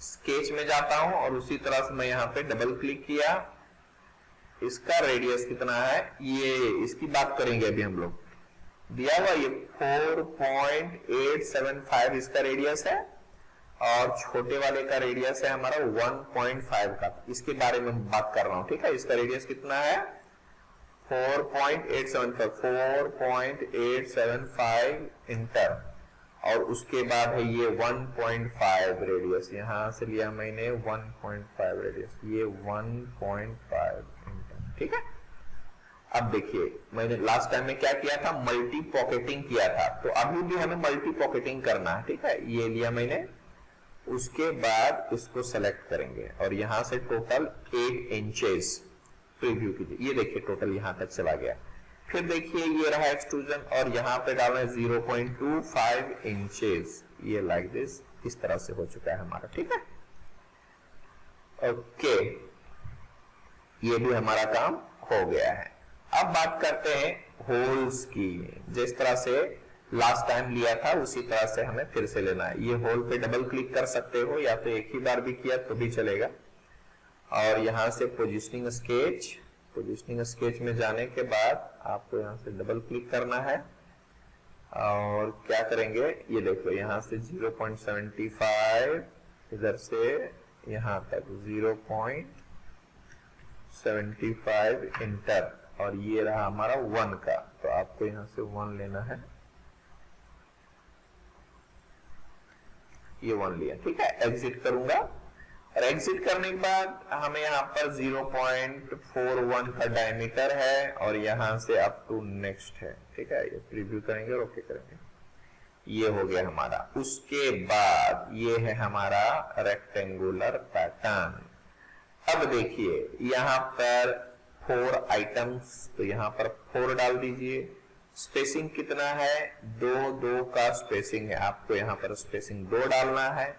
स्केच में जाता हूं, और उसी तरह से मैं यहां पे डबल क्लिक किया। इसका रेडियस कितना है, ये इसकी बात करेंगे अभी हम लोग, दिया हुआ ये 4.875 इसका रेडियस है, और छोटे वाले का रेडियस है हमारा 1.5 का, इसके बारे में बात कर रहा हूं, ठीक है। इसका रेडियस कितना है, 4.875 इंटर, और उसके बाद है ये 1.5 रेडियस, यहां से लिया मैंने 1.5 रेडियस, ये 1.5 इंटर, ठीक है। अब देखिए मैंने लास्ट टाइम में क्या किया था, मल्टी पॉकेटिंग किया था, तो अभी भी हमें मल्टी पॉकेटिंग करना है, ठीक है। ये लिया मैंने, उसके बाद इसको सेलेक्ट करेंगे, और यहां से टोटल 8 इंचेस प्रीव्यू कीजिए, ये देखिए टोटल यहां तक चला गया। फिर देखिए ये रहा एक्सट्रूजन, और यहां पे डालना है 0.25 इंचेस, ये लाइक दिस, इस तरह से हो चुका है हमारा, ठीक है, ओके। ये भी हमारा काम हो गया है। अब बात करते हैं होल्स की, जिस तरह से लास्ट टाइम लिया था उसी तरह से हमें फिर से लेना है। ये होल पे डबल क्लिक कर सकते हो, या तो एक ही बार भी किया तो भी चलेगा, और यहां से पोजिशनिंग स्केच में जाने के बाद आपको यहां से डबल क्लिक करना है, और क्या करेंगे, ये देखो यहां से 0.75 इधर से यहां तक 0.75 इंटर, और ये रहा हमारा 1 का, तो आपको यहां से 1 लेना है, ये 1 लिया, ठीक है। एग्जिट करूंगा, और एग्जिट करने के बाद हमें यहाँ पर 0.41 का डायमीटर है, और यहां से अप टू नेक्स्ट है, ठीक है। ये प्रीव्यू करेंगे और ओके करेंगे, ये हो गया हमारा। उसके बाद ये है हमारा रेक्टेंगुलर पैटर्न। अब देखिए यहां पर 4 आइटम्स, तो यहां पर 4 डाल दीजिए। स्पेसिंग कितना है, 2 का स्पेसिंग है, आपको यहां पर स्पेसिंग 2 डालना है,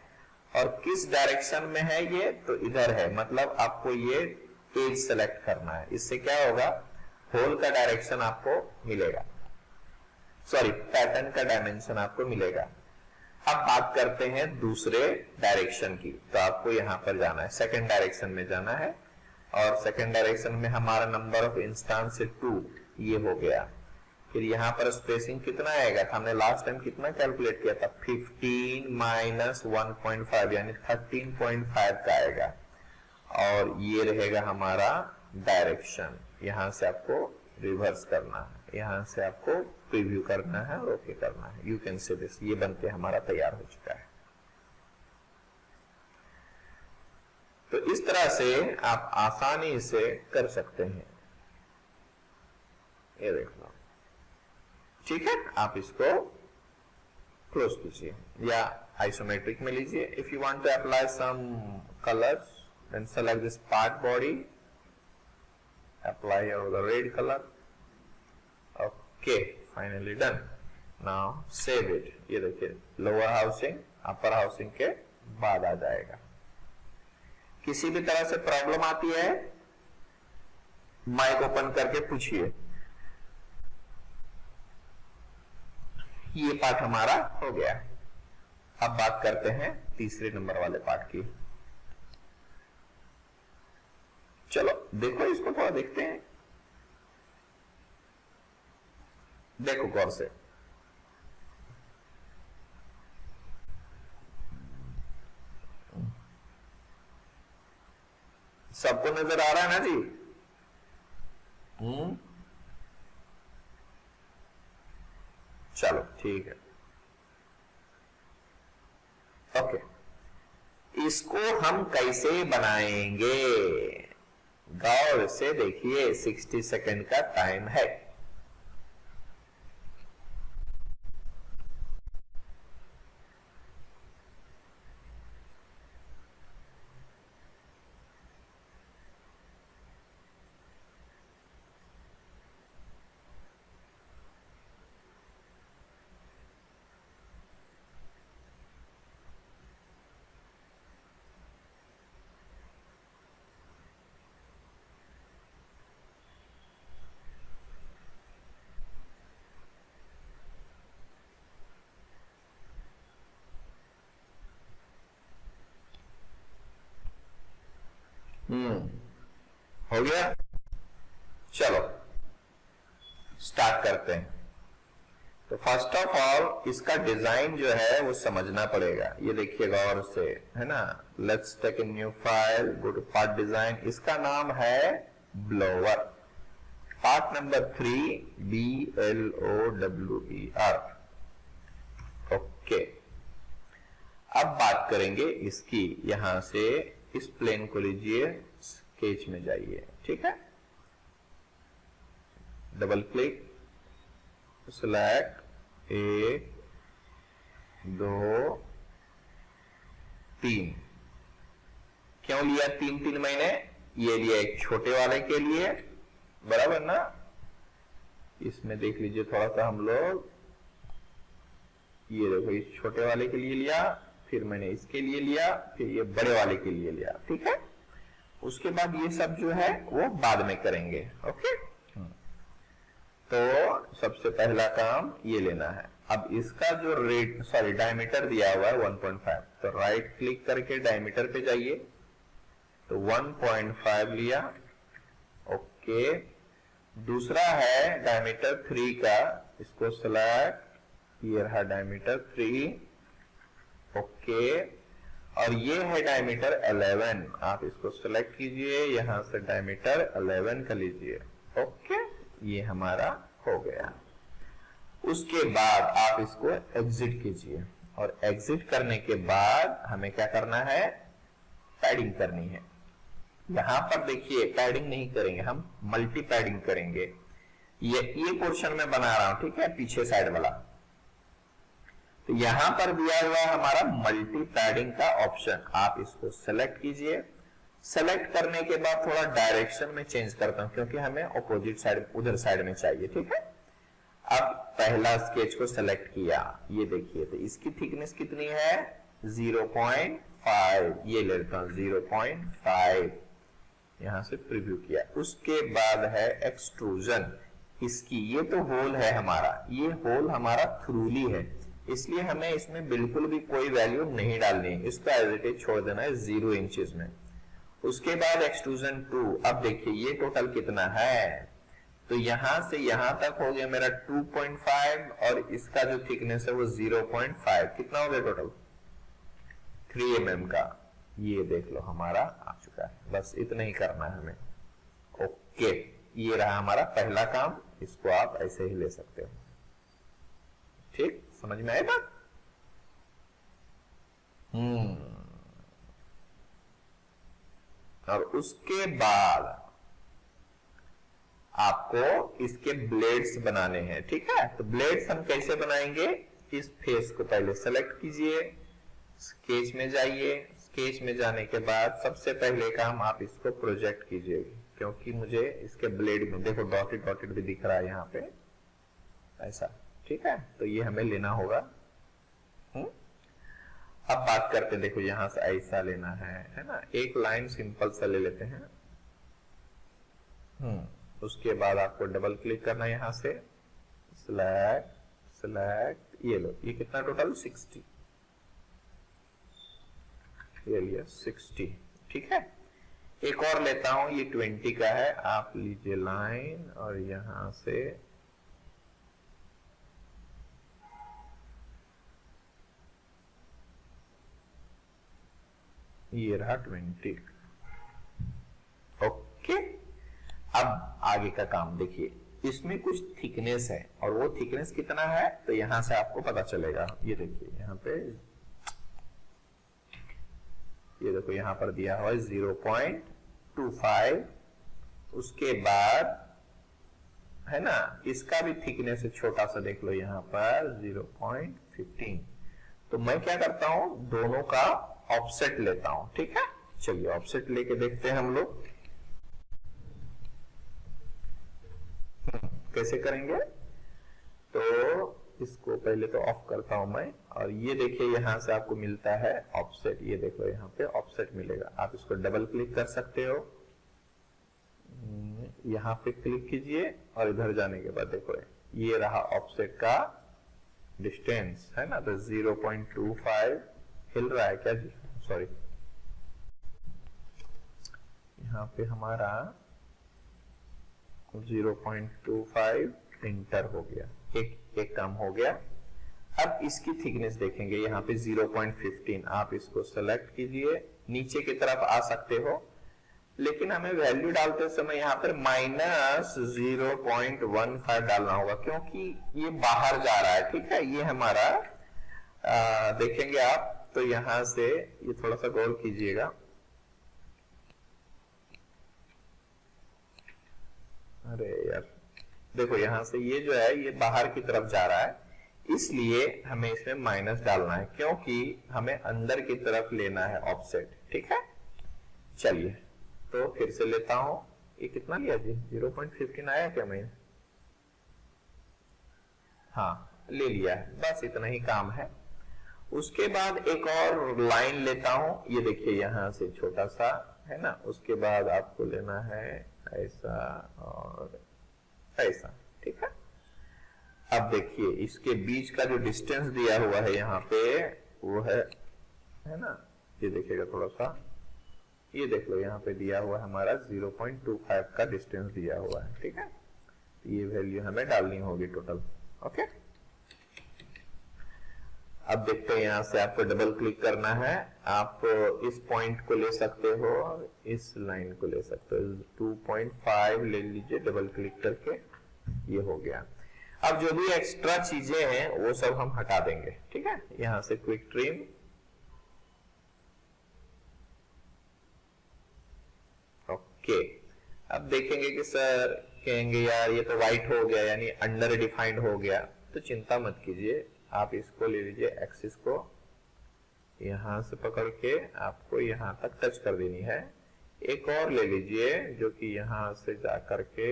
और किस डायरेक्शन में है ये, तो इधर है, मतलब आपको ये एज सेलेक्ट करना है। इससे क्या होगा, होल का डायरेक्शन आपको मिलेगा, सॉरी पैटर्न का डायमेंशन आपको मिलेगा। अब बात करते हैं दूसरे डायरेक्शन की, तो आपको यहां पर जाना है, सेकंड डायरेक्शन में जाना है, और सेकंड डायरेक्शन में हमारा नंबर ऑफ इंस्टांस से 2 ये हो गया। फिर यहाँ पर स्पेसिंग कितना आएगा, हमने लास्ट टाइम कितना कैलकुलेट किया था, 15 माइनस 1.5 यानी 13.5 का आएगा, और ये रहेगा हमारा डायरेक्शन। यहां से आपको रिवर्स करना है, यहां से आपको प्रीव्यू करना है और ओके करना है। यू कैन सी दिस, ये बनके हमारा तैयार हो चुका है। तो इस तरह से आप आसानी से कर सकते हैं, ये देख लो, ठीक है। आप इसको क्लोज कीजिए, या आइसोमेट्रिक में लीजिए। If you want to apply some colours, then select this part body, apply the red colour, okay, finally done. Now save it. ये देखिए लोअर हाउसिंग अपर हाउसिंग के बाद आ जाएगा। किसी भी तरह से प्रॉब्लम आती है, माइक ओपन करके पूछिए। ये पार्ट हमारा हो गया। अब बात करते हैं तीसरे नंबर वाले पार्ट की। चलो देखो, इसको थोड़ा देखते हैं। देखो गौर से, सबको नजर आ रहा है ना जी? चलो ठीक है, ओके। इसको हम कैसे बनाएंगे? गौर से देखिए, 60 सेकंड का टाइम है। हो गया? चलो स्टार्ट करते हैं। तो फर्स्ट ऑफ ऑल इसका डिजाइन जो है वो समझना पड़ेगा। ये देखिएगा और से, है ना। Let's take a new file, go to part design. इसका नाम है blower. Part number 3, BLOWER। Okay, अब बात करेंगे इसकी। यहां से इस प्लेन को लीजिए, स्केच में जाइए, ठीक है। Double click, select 1 2 3। क्यों लिया 3 महीने? ये लिया एक छोटे वाले के लिए, बराबर ना। इसमें देख लीजिए थोड़ा सा हम लोग, ये देखो इस छोटे वाले के लिए लिया, फिर मैंने इसके लिए लिया, फिर ये बड़े वाले के लिए लिया, ठीक है। उसके बाद ये सब जो है वो बाद में करेंगे, ओके। तो सबसे पहला काम ये लेना है। अब इसका जो रेट डायमीटर दिया हुआ है 1.5, तो राइट क्लिक करके डायमीटर पे जाइए, तो 1.5 लिया, ओके। दूसरा है डायमीटर 3 का, इसको सिलेक्ट, ये रहा डायमीटर 3, ओके। और ये है डायमीटर 11, आप इसको सिलेक्ट कीजिए, यहां से डायमीटर 11 का लीजिए, ओके। ये हमारा हो गया। उसके बाद आप इसको एग्जिट कीजिए, और एग्जिट करने के बाद हमें क्या करना है? पैडिंग करनी है। यहां पर देखिए पैडिंग नहीं करेंगे, हम मल्टी पैडिंग करेंगे। ये पोर्शन में बना रहा हूं, ठीक है, पीछे साइड वाला। तो यहां पर दिया हुआ हमारा मल्टी पैडिंग का ऑप्शन, आप इसको सेलेक्ट कीजिए। सेलेक्ट करने के बाद थोड़ा डायरेक्शन में चेंज करता हूं, क्योंकि हमें ऑपोजिट साइड, उधर साइड में चाहिए, ठीक है। अब पहला स्केच को सेलेक्ट किया, ये देखिए, तो इसकी थिकनेस कितनी है? 0.5। ये ले लेता हूं 0.5, यहां से प्रीव्यू किया। उसके बाद है एक्सट्रूजन। इसकी, ये तो होल है हमारा, ये होल हमारा थ्रूली है, इसलिए हमें इसमें बिल्कुल भी कोई वैल्यू नहीं डालनी है, इसको एज इट इज छोड़ देना है 0 इंचेस में। उसके बाद एक्सट्रूजन 2। अब देखिए ये टोटल कितना है, तो यहां से यहां तक हो गया मेरा 2.5, और इसका जो थिकनेस है वो 0.5। कितना हो गया टोटल? 3 mm का। ये देख लो हमारा आ चुका है, बस इतना ही करना है हमें, ओके। ये रहा हमारा पहला काम, इसको आप ऐसे ही ले सकते हो, ठीक। समझ में आई बात? और उसके बाद आपको इसके ब्लेड्स बनाने हैं, ठीक है। तो ब्लेड्स हम कैसे बनाएंगे? इस फेस को पहले सेलेक्ट कीजिए, स्केच में जाइए। स्केच में जाने के बाद सबसे पहले काम आप इसको प्रोजेक्ट कीजिए, क्योंकि मुझे इसके ब्लेड में देखो डॉटेड डॉटेड भी दिख रहा है यहाँ पे, ऐसा, ठीक है। तो ये हमें लेना होगा। अब बात करते हैं, देखो यहां से ऐसा लेना है ना। एक लाइन सिंपल सा ले लेते हैं। उसके बाद आपको डबल क्लिक करना है, यहां से सिलेक्ट सिलेक्ट, ये लो। ये कितना टोटल? 60। ये लिया 60, ठीक है। एक और लेता हूं, ये 20 का है। आप लीजिए लाइन, और यहां से ये रहा 20। ओके, अब आगे का काम देखिए, इसमें कुछ थिकनेस है और वो थिकनेस कितना है तो यहां से आपको पता चलेगा। ये देखिए यहाँ पे, ये देखो यहाँ पर दिया हुआ है 0.25। उसके बाद है ना, इसका भी थिकनेस है छोटा सा, देख लो यहाँ पर 0.15। तो मैं क्या करता हूं, दोनों का ऑफसेट लेता हूं, ठीक है। चलिए ऑफसेट लेके देखते हैं हम लोग कैसे करेंगे। तो इसको पहले तो ऑफ करता हूं मैं, और ये देखिए यहाँ से आपको मिलता है ऑफसेट। ये देख लो यहाँ पे ऑफसेट मिलेगा, आप इसको डबल क्लिक कर सकते हो। यहाँ पे क्लिक कीजिए और इधर जाने के बाद देखो ये रहा ऑफसेट का डिस्टेंस, है ना। तो 0.25 हिल रहा है क्या जी, सॉरी, यहाँ पे हमारा 0.25 इंटर हो गया। एक काम हो गया। अब इसकी थिकनेस देखेंगे, यहाँ पे 0.15। आप इसको सेलेक्ट कीजिए, नीचे की तरफ आ सकते हो, लेकिन हमें वैल्यू डालते समय यहाँ पर -0.15 डालना होगा, क्योंकि ये बाहर जा रहा है, ठीक है। ये हमारा देखेंगे आप, तो यहां से ये थोड़ा सा गौर कीजिएगा। अरे यार देखो, यहां से ये जो है ये बाहर की तरफ जा रहा है, इसलिए हमें इसमें माइनस डालना है, क्योंकि हमें अंदर की तरफ लेना है ऑफसेट, ठीक है। चलिए तो फिर से लेता हूं, ये कितना लिया जी, 0.15 आया क्या मैं, हाँ ले लिया है, बस इतना ही काम है। उसके बाद एक और लाइन लेता हूं, ये देखिए यहां से छोटा सा है ना। उसके बाद आपको लेना है ऐसा और ऐसा, ठीक है। अब देखिए इसके बीच का जो डिस्टेंस दिया हुआ है यहाँ पे वो है ना, ये देखिएगा थोड़ा सा, ये देख लो यहाँ पे दिया हुआ है हमारा 0.25 का डिस्टेंस दिया हुआ है, ठीक है। ये वैल्यू हमें डालनी होगी टोटल, ओके। अब देखते हैं, यहां से आपको डबल क्लिक करना है, आप इस पॉइंट को ले सकते हो और इस लाइन को ले सकते हो। 2.5 ले लीजिए डबल क्लिक करके, ये हो गया। अब जो भी एक्स्ट्रा चीजें हैं वो सब हम हटा देंगे, ठीक है। यहां से क्विक ट्रिम, ओके। अब देखेंगे कि सर कहेंगे यार ये तो व्हाइट हो गया, यानी अंडर डिफाइंड हो गया, तो चिंता मत कीजिए, आप इसको ले लीजिए, एक्सिस को यहां से पकड़ के आपको यहां तक टच कर देनी है। एक और ले लीजिए जो कि यहां से जा करके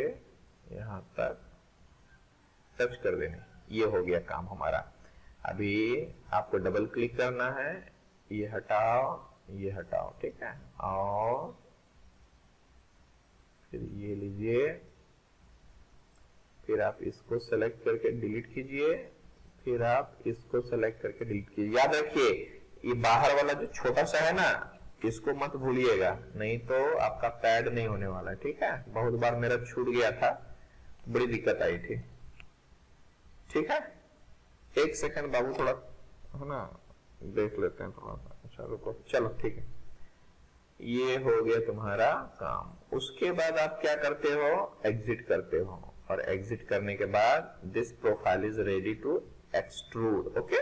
यहां तक टच कर देनी, ये हो गया काम हमारा। अभी आपको डबल क्लिक करना है, ये हटाओ, ये हटाओ, ठीक है। और फिर ये लीजिए, फिर आप इसको सेलेक्ट करके डिलीट कीजिए, फिर आप इसको सेलेक्ट करके डिलीट कीजिए। याद रखिए ये बाहर वाला जो छोटा सा है ना, इसको मत भूलिएगा, नहीं तो आपका पैड नहीं होने वाला है, ठीक है। बहुत बार मेरा छूट गया था, बड़ी दिक्कत आई थी, ठीक है। एक सेकंड बाबू, थोड़ा है ना देख लेते हैं थोड़ा सा। अच्छा रुको, चलो ठीक है, ये हो गया तुम्हारा काम। उसके बाद आप क्या करते हो, एग्जिट करते हो, और एग्जिट करने के बाद this profile is ready to extrude, okay.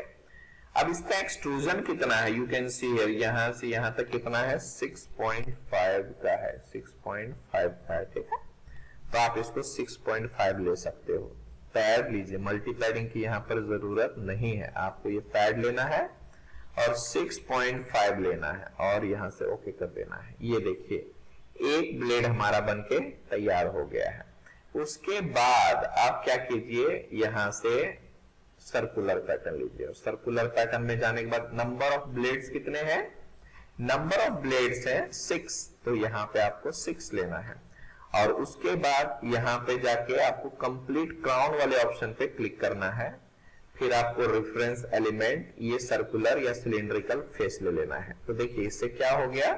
अब इसका एक्सट्रूजन कितना है, यू कैन सी हियर, यहां से यहां तक कितना है, 6.5 का है, 6.55, ठीक है। तो आप इसको 6.5 ले सकते हो। पैड लीजिए, मल्टी पैडिंग की यहां पर जरूरत नहीं है, आपको ये पैड लेना है और 6.5 लेना है और यहां से ओके कर देना है। ये देखिए एक ब्लेड हमारा बनके तैयार हो गया है। उसके बाद आप क्या कीजिए, यहां से सर्कुलर पैटर्न लीजिए, और सर्कुलर पैटर्न में जाने के बाद नंबर ऑफ ब्लेड्स कितने हैं, नंबर ऑफ ब्लेड्स है 6, तो यहाँ पे आपको 6 लेना है। और उसके बाद यहाँ पे जाके आपको कंप्लीट क्राउन वाले ऑप्शन पे क्लिक करना है, फिर आपको रेफरेंस एलिमेंट ये सर्कुलर या सिलिंड्रिकल फेस ले लेना है। तो देखिए इससे क्या हो गया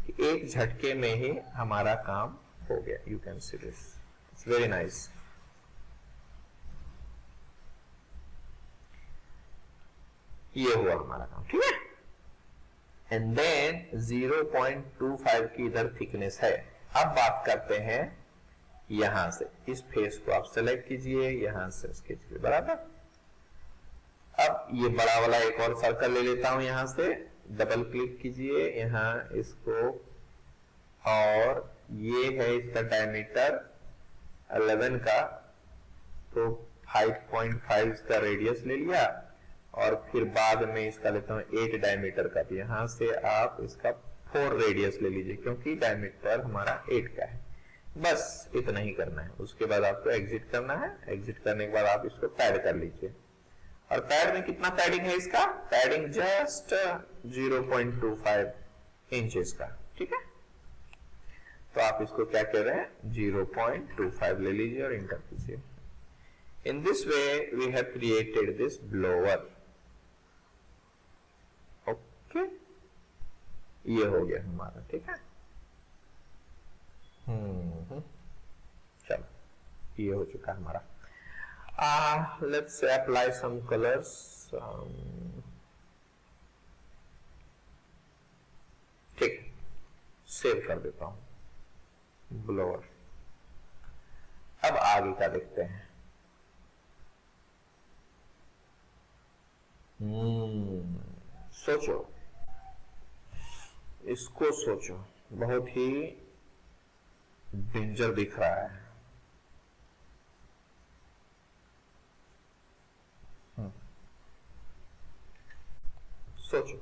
कि एक झटके में ही हमारा काम हो गया। You can see this, it's very nice. ये हुआ हमारा काम, ठीक है। एंड देन 0.25 की इधर थिकनेस है। अब बात करते हैं यहां से, इस फेस को आप सेलेक्ट कीजिए, यहां से खींचिए, बराबर। अब ये बड़ा वाला एक और सर्कल ले लेता हूं, यहां से डबल क्लिक कीजिए यहां इसको, और ये है इसका डायमीटर 11 का, तो 5.5 का रेडियस ले लिया, और फिर बाद में इसका लेता हूं 8 डायमीटर का। तो यहां से आप इसका 4 रेडियस ले लीजिए, क्योंकि डायमीटर हमारा 8 का है। बस इतना ही करना है। उसके बाद आपको एग्जिट करना है। एग्जिट करने के बाद आप इसको पैड कर लीजिए। और पैड में कितना पैडिंग है इसका? पैडिंग जस्ट 0.25 इंचेस का, ठीक है। तो आप इसको क्या कह रहे हैं, 0.25 ले लीजिए और इंटर कीजिए। In this way we have created this blower. Okay, ये हो गया हमारा, ठीक है। चलो, ये हो चुका हमारा। Let's apply some colors. ठीक, सेव कर देता हूं ब्लोअर। अब आगे का देखते हैं। सोचो, इसको सोचो, बहुत ही डेंजर दिख रहा है। सोचो,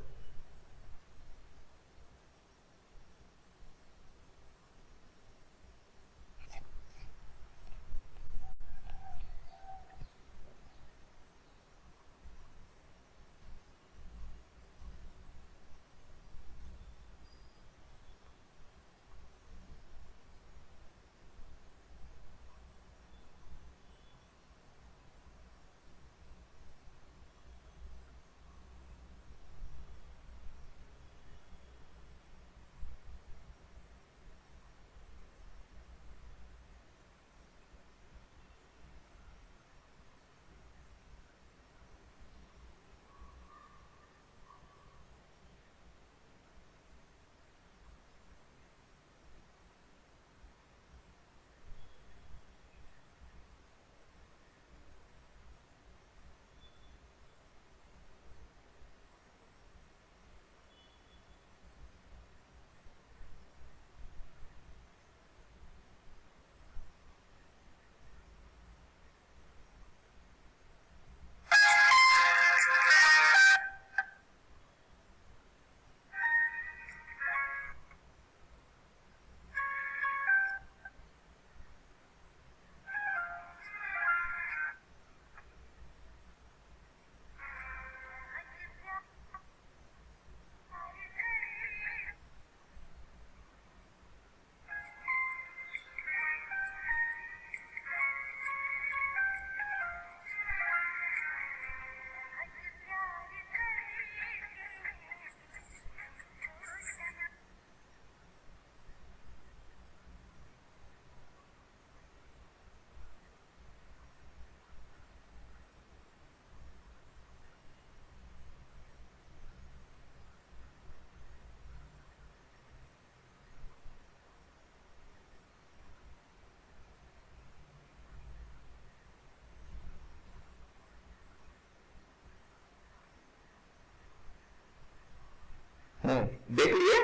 देख लिए?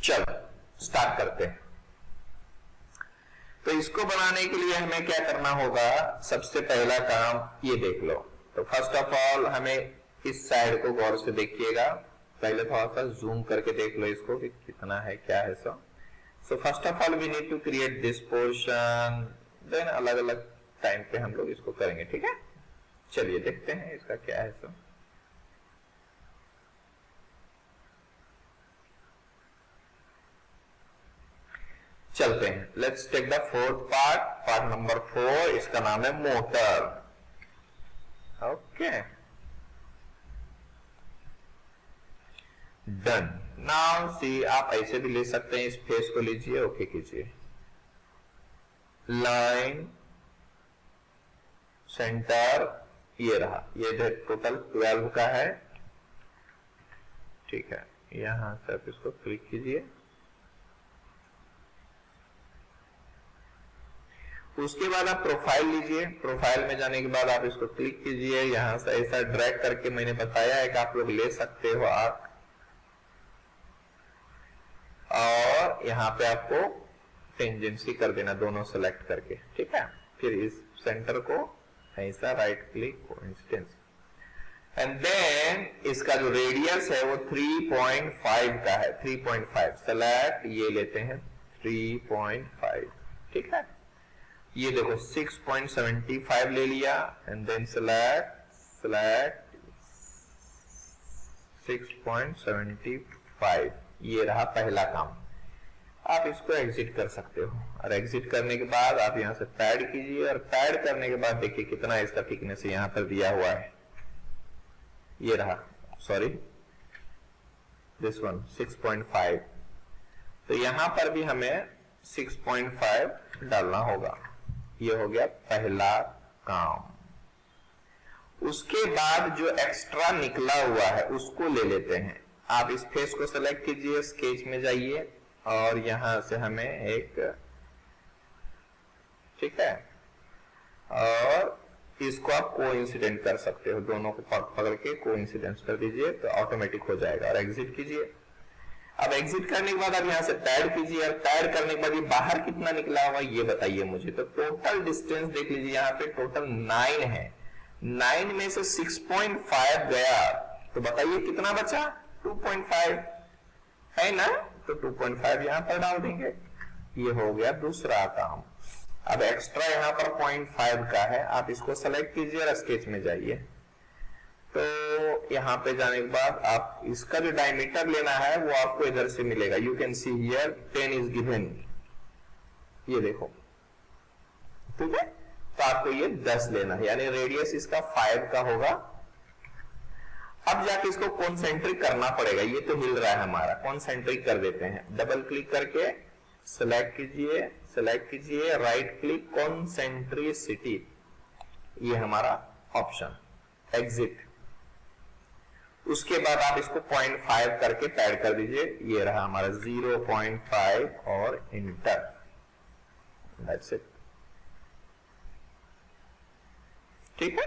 चलो स्टार्ट करते हैं। तो इसको बनाने के लिए हमें क्या करना होगा? सबसे पहला काम ये देख लो। तो फर्स्ट ऑफ ऑल हमें इस साइड को गौर से देखिएगा। पहले थोड़ा सा जूम करके देख लो इसको कि कितना है, क्या है। So first of all we need to create this portion, then अलग अलग टाइम पे हम लोग इसको करेंगे, ठीक है। चलिए देखते हैं इसका क्या है। चलते हैं। Let's take the fourth part number 4। इसका नाम है motor. Okay, done. Now see, आप ऐसे भी ले सकते हैं, इस फेस को लीजिए, ओके कीजिए, लाइन, सेंटर, ये रहा, ये टोटल 12 का है। ठीक है, यहां से आप इसको क्लिक कीजिए। उसके बाद आप प्रोफाइल लीजिए, प्रोफाइल में जाने के बाद आप इसको क्लिक कीजिए, यहां से ऐसा ड्रैग करके मैंने बताया है कि आप लोग ले सकते हो आप, और यहाँ पे आपको टेंजेंसी कर देना दोनों सेलेक्ट करके। ठीक है, फिर इस सेंटर को ऐसा right click coincidence, and then इसका जो रेडियस है वो 3.5 का है, 3.5 सेलेक्ट, ये लेते हैं 3.5। ठीक है, ये देखो 6.75 ले लिया, एंड देन सेलेक्ट 6.75। ये रहा पहला काम। आप इसको एग्जिट कर सकते हो, और एग्जिट करने के बाद आप यहां से पैड कीजिए, और पैड करने के बाद देखिए कितना इसका थिकनेस यहां पर दिया हुआ है। ये रहा, सॉरी दिस वन 6.5। तो यहां पर भी हमें 6.5 डालना होगा। ये हो गया पहला काम। उसके बाद जो एक्स्ट्रा निकला हुआ है उसको ले लेते हैं। आप इस फेस को सेलेक्ट कीजिए, स्केच में जाइए, और यहां से हमें एक, ठीक है, और इसको आप कोइंसिडेंट कर सकते हो, दोनों को पकड़ के कोइंसिडेंस कर दीजिए तो ऑटोमेटिक हो जाएगा, और एग्जिट कीजिए। अब एग्जिट करने के बाद आप यहां से पैड कीजिए, और पैड करने के बाद ये बाहर कितना निकला हुआ ये बताइए मुझे। तो टोटल डिस्टेंस देख लीजिए, यहाँ पे टोटल 9 है, 9 में से 6.5 गया, तो बताइए कितना बचा, 2.5 है ना, तो 2.5 यहां पर डाल देंगे। ये हो गया दूसरा काम। अब एक्स्ट्रा यहां पर 0.5 का है, आप इसको सेलेक्ट कीजिए और स्केच में जाइए। तो यहां पे जाने के बाद आप इसका जो डायमीटर लेना है वो आपको इधर से मिलेगा। You can see here 10 is given, ये देखो, ठीक है। तो आपको ये 10 लेना है, यानी रेडियस इसका 5 का होगा। अब जाके इसको कॉन्सेंट्रिक करना पड़ेगा, ये तो हिल रहा है हमारा, कॉन्सेंट्रिक कर देते हैं। डबल क्लिक करके सेलेक्ट कीजिए, राइट क्लिक कॉन्सेंट्रिसिटी, ये हमारा ऑप्शन, एग्जिट। उसके बाद आप इसको 0.5 करके पैड कर दीजिए, ये रहा हमारा 0.5 और इंटर, दैट्स इट। ठीक है,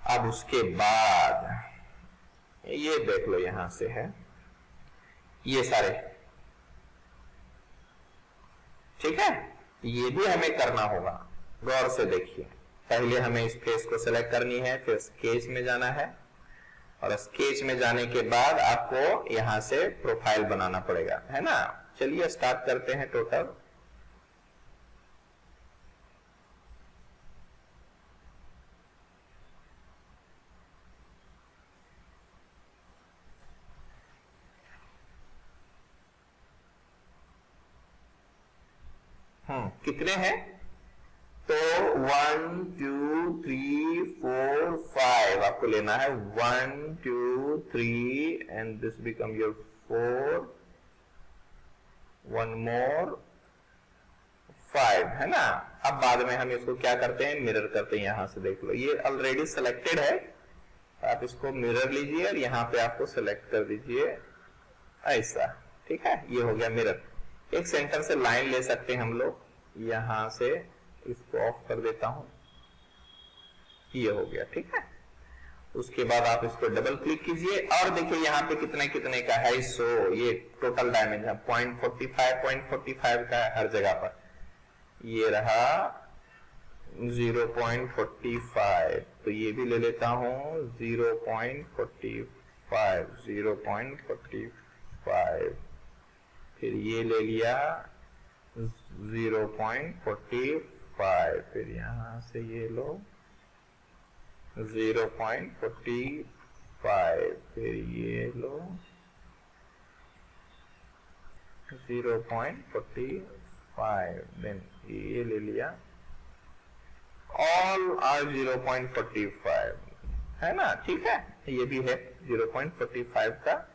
अब उसके बाद ये देख लो, यहां से है ये सारे, ठीक है, ये भी हमें करना होगा। गौर से देखिए, पहले हमें इस फेस को सेलेक्ट करनी है, फिर स्केच में जाना है, और स्केच में जाने के बाद आपको यहां से प्रोफाइल बनाना पड़ेगा, है ना। चलिए स्टार्ट करते हैं टोटल। कितने हैं, तो 1 2 3 4 5 आपको लेना है। 1 2 3 एंड दिस बिकम योर 4, 1 मोर 5, है ना। अब बाद में हम इसको क्या करते हैं, मिरर करते हैं। यहां से देख लो, ये ऑलरेडी सिलेक्टेड है, आप इसको मिरर लीजिए और यहां पे आपको सिलेक्ट कर दीजिए ऐसा, ठीक है। ये हो गया मिरर। एक सेंटर से लाइन ले सकते हैं हम लोग, यहां से इसको ऑफ कर देता हूं, ये हो गया, ठीक है। उसके बाद आप इसको डबल क्लिक कीजिए और देखिए यहाँ पे कितने कितने का है। सो ये टोटल डायमेंशन 0.45 का है हर जगह पर। ये रहा 0.45, तो ये भी ले लेता हूं 0.45, फिर ये ले लिया 0.45, फिर यहां से ये लो 0.45, फिर ये लो 0.45, देन ये ले लिया, ऑल आर 0.45, है ना, ठीक है। ये भी है 0.45 का।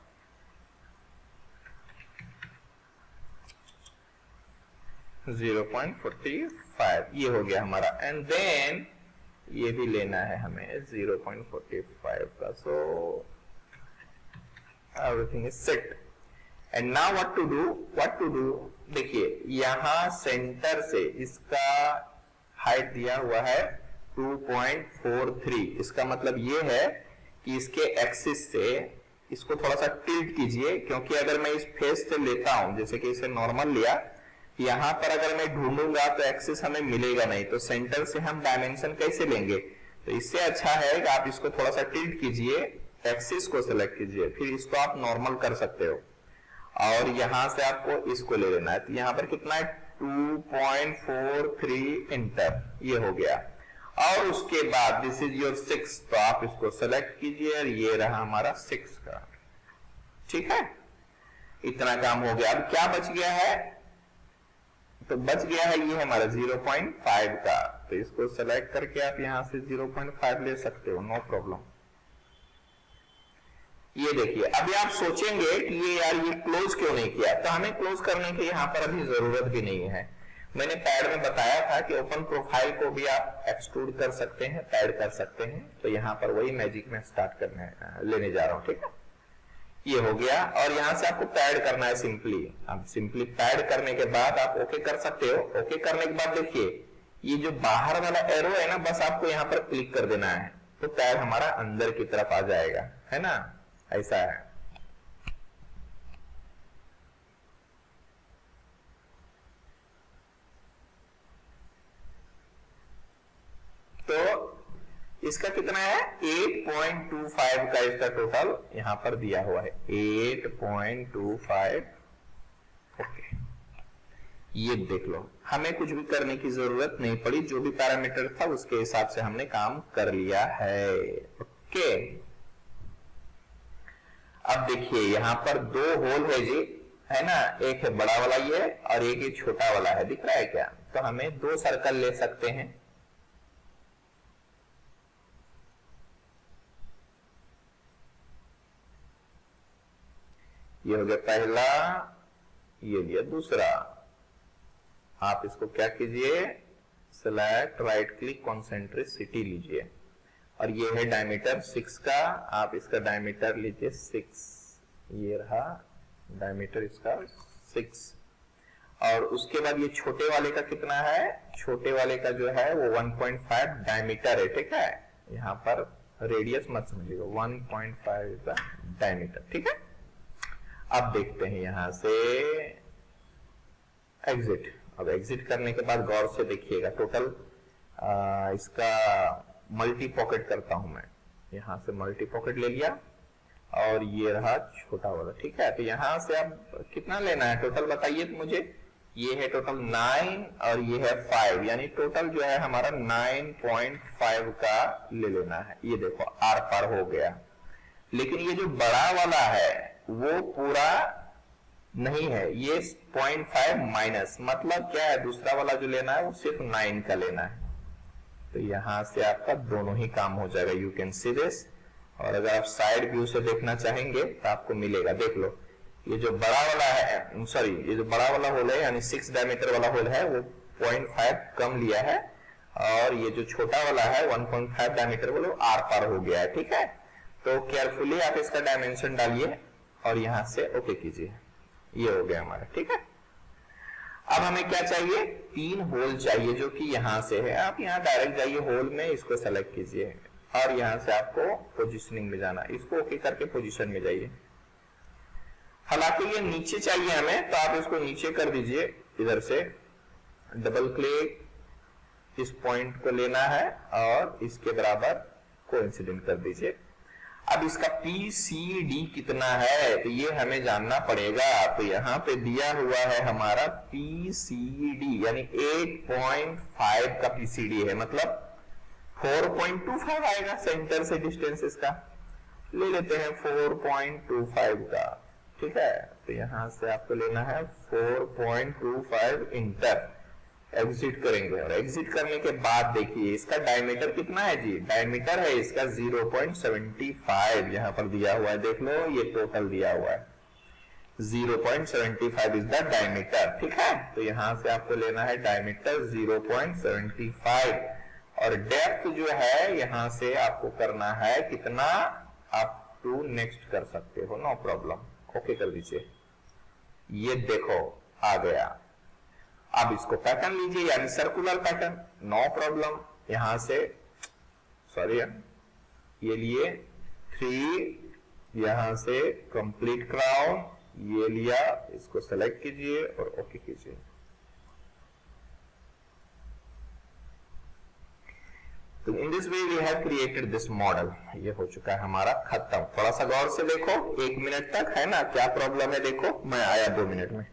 ये हो गया हमारा। एंड देन ये भी लेना है हमें 0.45 का। So everything is set and now what to do. देखिए यहां सेंटर से इसका हाइट दिया हुआ है 2.43। इसका मतलब ये है कि इसके एक्सिस से इसको थोड़ा सा टिल्ट कीजिए, क्योंकि अगर मैं इस फेस से लेता हूं, जैसे कि इसे नॉर्मल लिया, यहां पर अगर मैं ढूंढूंगा तो एक्सिस हमें मिलेगा नहीं, तो सेंटर से हम डायमेंशन कैसे लेंगे। तो इससे अच्छा है कि आप इसको थोड़ा सा टिल्ट कीजिए, एक्सिस को सिलेक्ट कीजिए, फिर इसको आप नॉर्मल कर सकते हो और यहां से आपको इसको ले लेना है। तो यहां पर कितना है 2.43 इंटर, ये हो गया। और उसके बाद दिस इज योर 6, तो आप इसको सेलेक्ट कीजिए और ये रहा हमारा 6 का। ठीक है, इतना काम हो गया। अब क्या बच गया है, तो बच गया है ये हमारा 0.5 का। तो इसको सेलेक्ट करके आप यहां से 0.5 ले सकते हो, नो प्रॉब्लम। ये देखिए, अभी आप सोचेंगे कि ये यार ये क्लोज क्यों नहीं किया, तो हमें क्लोज करने की यहां पर अभी जरूरत भी नहीं है। मैंने पैड में बताया था कि ओपन प्रोफाइल को भी आप एक्सट्रूड कर सकते हैं, पैड कर सकते हैं। तो यहां पर वही मैजिक में स्टार्ट लेने जा रहा हूं। ठीक है, ये हो गया। और यहां से आपको पैड करना है सिंपली। अब सिंपली पैड करने के बाद आप ओके कर सकते हो। ओके करने के बाद देखिए ये जो बाहर वाला एरो है ना, बस आपको यहां पर क्लिक कर देना है, तो पैड हमारा अंदर की तरफ आ जाएगा, है ना, ऐसा है। तो इसका कितना है 8.25 का इसका टोटल यहां पर दिया हुआ है 8.25। ओके, ये देख लो, हमें कुछ भी करने की जरूरत नहीं पड़ी, जो भी पैरामीटर था उसके हिसाब से हमने काम कर लिया है। ओके, अब देखिए यहां पर 2 होल है जी, है ना, एक है बड़ा वाला ये और एक ही छोटा वाला है, दिख रहा है क्या। तो हमें 2 सर्कल ले सकते हैं। ये हो गया पहला, ये लिया दूसरा। आप इसको क्या कीजिए, सेलेक्ट, राइट क्लिक, कॉन्सेंट्रिसिटी लीजिए और ये है डायमीटर 6 का। आप इसका डायमीटर लीजिए 6, ये रहा डायमीटर इसका 6। और उसके बाद ये छोटे वाले का कितना है, छोटे वाले का जो है वो 1.5 डायमीटर है। ठीक है, यहाँ पर रेडियस मत समझिएगा, 1.5 इज द डायमीटर। ठीक है, अब देखते हैं यहां से एग्जिट। अब एग्जिट करने के बाद गौर से देखिएगा, टोटल इसका मल्टी पॉकेट करता हूं मैं, यहां से मल्टी पॉकेट ले लिया और ये रहा छोटा वाला। ठीक है, तो यहां से अब कितना लेना है टोटल बताइए तो मुझे। ये है टोटल 9 और ये है 5, यानी टोटल जो है हमारा 9.5 का ले लेना है। ये देखो आर पार हो गया। लेकिन ये जो बड़ा वाला है वो पूरा नहीं है, ये 0.5 माइनस, मतलब क्या है, दूसरा वाला जो लेना है वो सिर्फ 9 का लेना है। तो यहां से आपका दोनों ही काम हो जाएगा, यू कैन सी दिस। और अगर आप साइड व्यू से देखना चाहेंगे तो आपको मिलेगा, देख लो ये जो बड़ा वाला है, सॉरी ये जो बड़ा वाला होल है यानी 6 डायमीटर वाला होल है वो 0.5 कम लिया है और ये जो छोटा वाला है 1.5 डायमीटर वाला आर पार हो गया है। ठीक है, तो केयरफुली आप इसका डायमेंशन डालिए और यहां से ओके कीजिए, ये हो गया हमारा। ठीक है, अब हमें क्या चाहिए, 3 होल चाहिए जो कि यहां से है। आप यहां डायरेक्ट जाइए होल में, इसको सेलेक्ट कीजिए और यहां से आपको पोजीशनिंग में जाना, इसको ओके करके पोजीशन में जाइए। हालांकि ये नीचे चाहिए हमें, तो आप इसको नीचे कर दीजिए, इधर से डबल क्लिक, इस पॉइंट को लेना है और इसके बराबर कोइंसिडेंट कर दीजिए। अब इसका PCD कितना है तो ये हमें जानना पड़ेगा। तो यहाँ पे दिया हुआ है हमारा PCD यानी 8.5 का PCD है, मतलब 4.25 आएगा सेंटर से डिस्टेंस इसका। ले लेते हैं 4.25 का। ठीक है, तो यहां से आपको लेना है 4.25 इंटर। एग्जिट करेंगे और एग्जिट करने के बाद देखिए इसका डायमीटर कितना है जी, डायमीटर है इसका 0.75 यहां पर दिया हुआ है, देख लो ये टोटल दिया हुआ है 0.75 इज द डायमीटर। ठीक है, तो यहां से आपको लेना है डायमीटर 0.75 और डेप्थ जो है यहां से आपको करना है कितना, आप टू नेक्स्ट कर सकते हो, नो प्रॉब्लम, ओके कर दीजिए। ये देखो आ गया। अब इसको पैटर्न लीजिए यानी सर्कुलर पैटर्न, नो प्रॉब्लम। यहां से सॉरी ये लिए 3, यहां से कंप्लीट क्राउन ये लिया, इसको सेलेक्ट कीजिए और ओके कीजिए। तो in this way we have created this model. ये हो चुका है हमारा खत्म। थोड़ा सा गौर से देखो, 1 मिनट तक है ना, क्या प्रॉब्लम है देखो, मैं आया 2 मिनट में।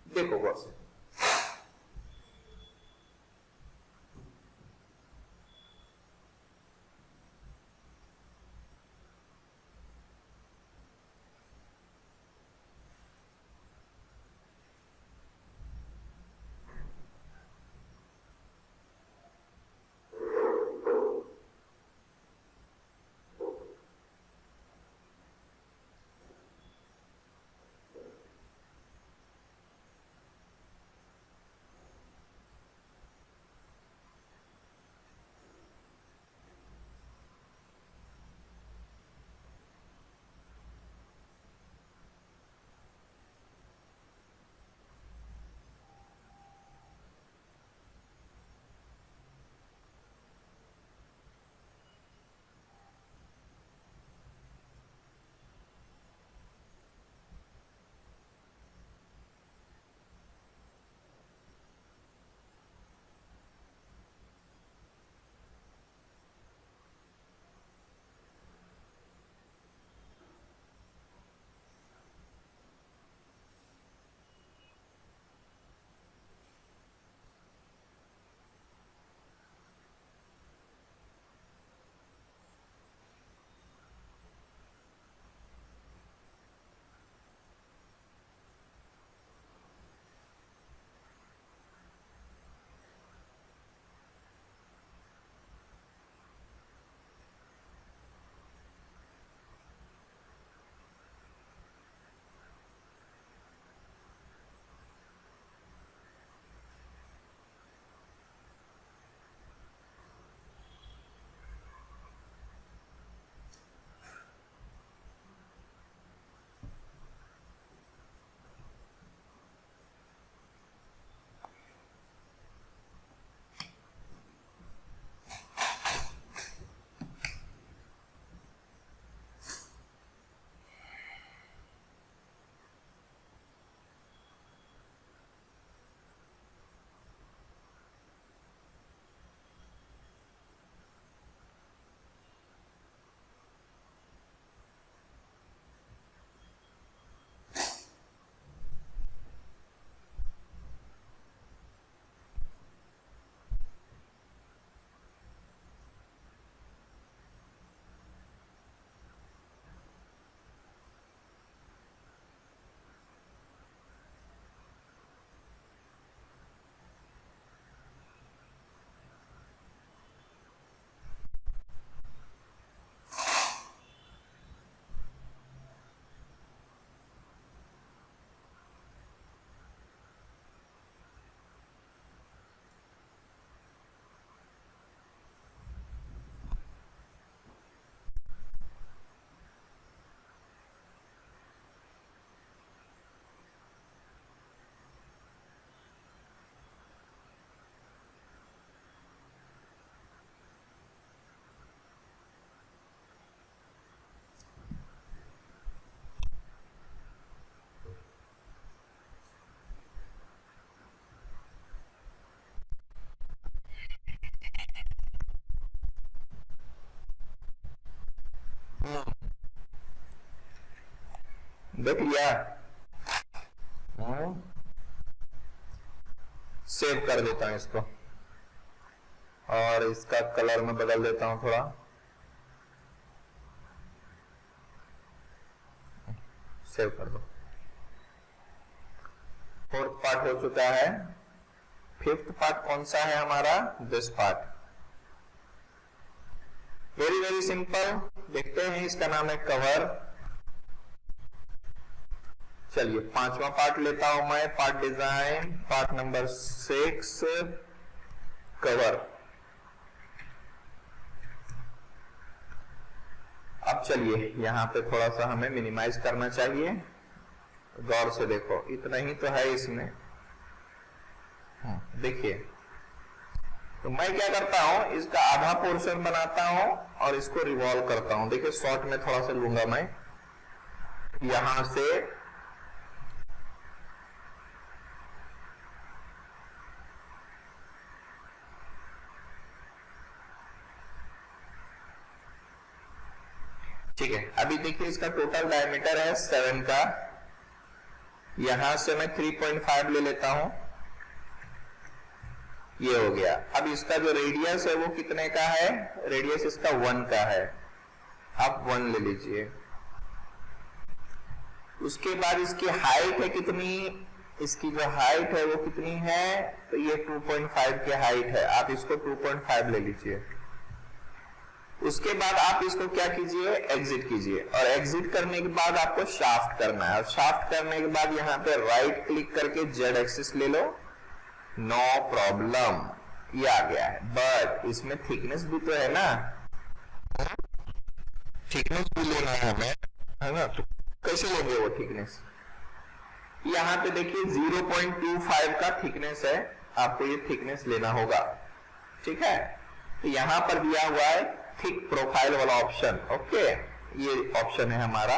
देखो गौर से, देख लिया। सेव कर देता हूं इसको और इसका कलर में बदल देता हूं थोड़ा, सेव कर दो। फोर्थ पार्ट हो चुका है। फिफ्थ पार्ट कौन सा है हमारा? This part. Very very simple. देखते हैं, इसका नाम है कवर। चलिए पांचवा पार्ट लेता हूं मैं, part design, part number 6, cover. अब चलिए यहां पे थोड़ा सा हमें मिनिमाइज करना चाहिए। गौर से देखो, इतना ही तो है इसमें। देखिए, तो मैं क्या करता हूं, इसका आधा पोर्शन बनाता हूं और इसको रिवॉल्व करता हूं। देखिए शॉर्ट में थोड़ा सा लूंगा मैं, यहां से ठीक है। अभी देखिए इसका टोटल डायमीटर है 7 का, यहां से मैं 3.5 ले लेता हूं, ये हो गया। अब इसका जो रेडियस है वो कितने का है? रेडियस इसका 1 का है, आप 1 ले लीजिए। उसके बाद इसकी हाइट है कितनी? इसकी जो हाइट है वो कितनी है? तो ये 2.5 की हाइट है, आप इसको 2.5 ले लीजिए। उसके बाद आप इसको क्या कीजिए? एग्जिट कीजिए, और एग्जिट करने के बाद आपको शाफ्ट करना है। और शाफ्ट करने के बाद यहाँ पे राइट क्लिक करके जेड एक्सिस ले लो, नो प्रॉब्लम, ये आ गया है। बट इसमें थिकनेस भी तो है ना, थिकनेस भी लेना है हमें, है ना? तो कैसे लेंगे वो थिकनेस? यहाँ पे देखिए 0.25 का थिकनेस है, आपको ये थिकनेस लेना होगा, ठीक है? तो यहाँ पर दिया हुआ है थिक प्रोफाइल वाला ऑप्शन, ओके, ये ऑप्शन है हमारा,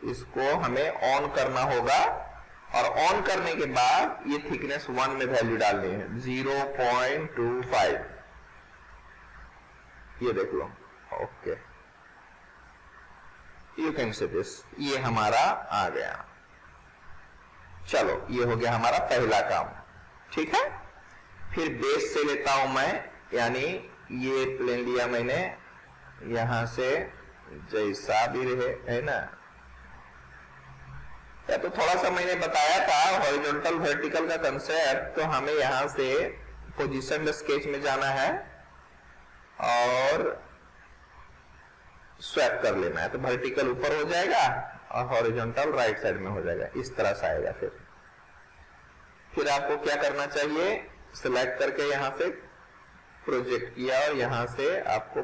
इसको हमें ऑन करना होगा। और ऑन करने के बाद ये थिकनेस 1 में वैल्यू डालनी है, 0.25, ये देख लो, okay, you can say this, ये हमारा आ गया। चलो ये हो गया हमारा पहला काम, ठीक है। फिर बेस से लेता हूं मैं, यानी ये प्लेन लिया मैंने, यहां से जैसा भी रहे, है ना? या तो थोड़ा सा मैंने बताया था हॉरिजॉन्टल वर्टिकल का कंसेप्ट, तो हमें यहां से पोजीशन स्केच में जाना है और स्वैप कर लेना है। तो वर्टिकल ऊपर हो जाएगा और हॉरिजॉन्टल राइट साइड में हो जाएगा, इस तरह से आएगा। फिर आपको क्या करना चाहिए? सिलेक्ट करके यहां से प्रोजेक्ट किया और यहां से आपको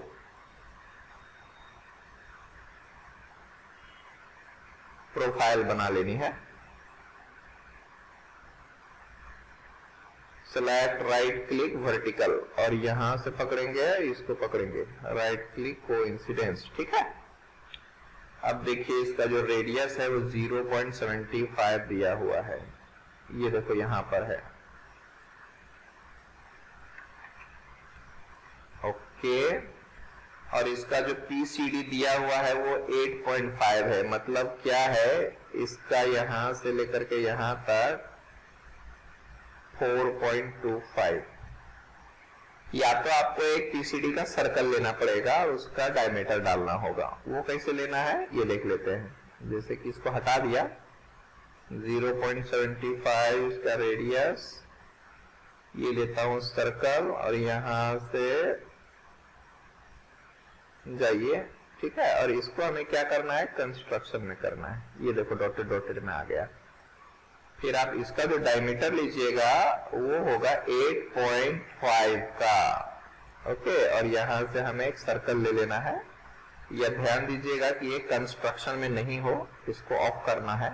प्रोफाइल बना लेनी है। सेलेक्ट राइट क्लिक वर्टिकल, और यहां से पकड़ेंगे, इसको पकड़ेंगे, राइट क्लिक कोइंसिडेंस, ठीक है। अब देखिए इसका जो रेडियस है वो 0.75 दिया हुआ है, ये देखो यहां पर है, ओके। और इसका जो PCD दिया हुआ है वो 8.5 है, मतलब क्या है, इसका यहां से लेकर के यहां तक 4.25। या तो आपको एक PCD का सर्कल लेना पड़ेगा और उसका डायमीटर डालना होगा। वो कैसे लेना है ये देख लेते हैं। जैसे कि इसको हटा दिया, 0.75 इसका रेडियस, ये लेता हूं सर्कल और यहां से जाइए, ठीक है। और इसको हमें क्या करना है? कंस्ट्रक्शन में करना है। ये देखो डॉटेड डॉटेड में आ गया। फिर आप इसका जो डायमीटर लीजिएगा वो होगा 8.5 का, ओके। और यहां से हमें एक सर्कल ले लेना है। यह ध्यान दीजिएगा कि ये कंस्ट्रक्शन में नहीं हो, इसको ऑफ करना है।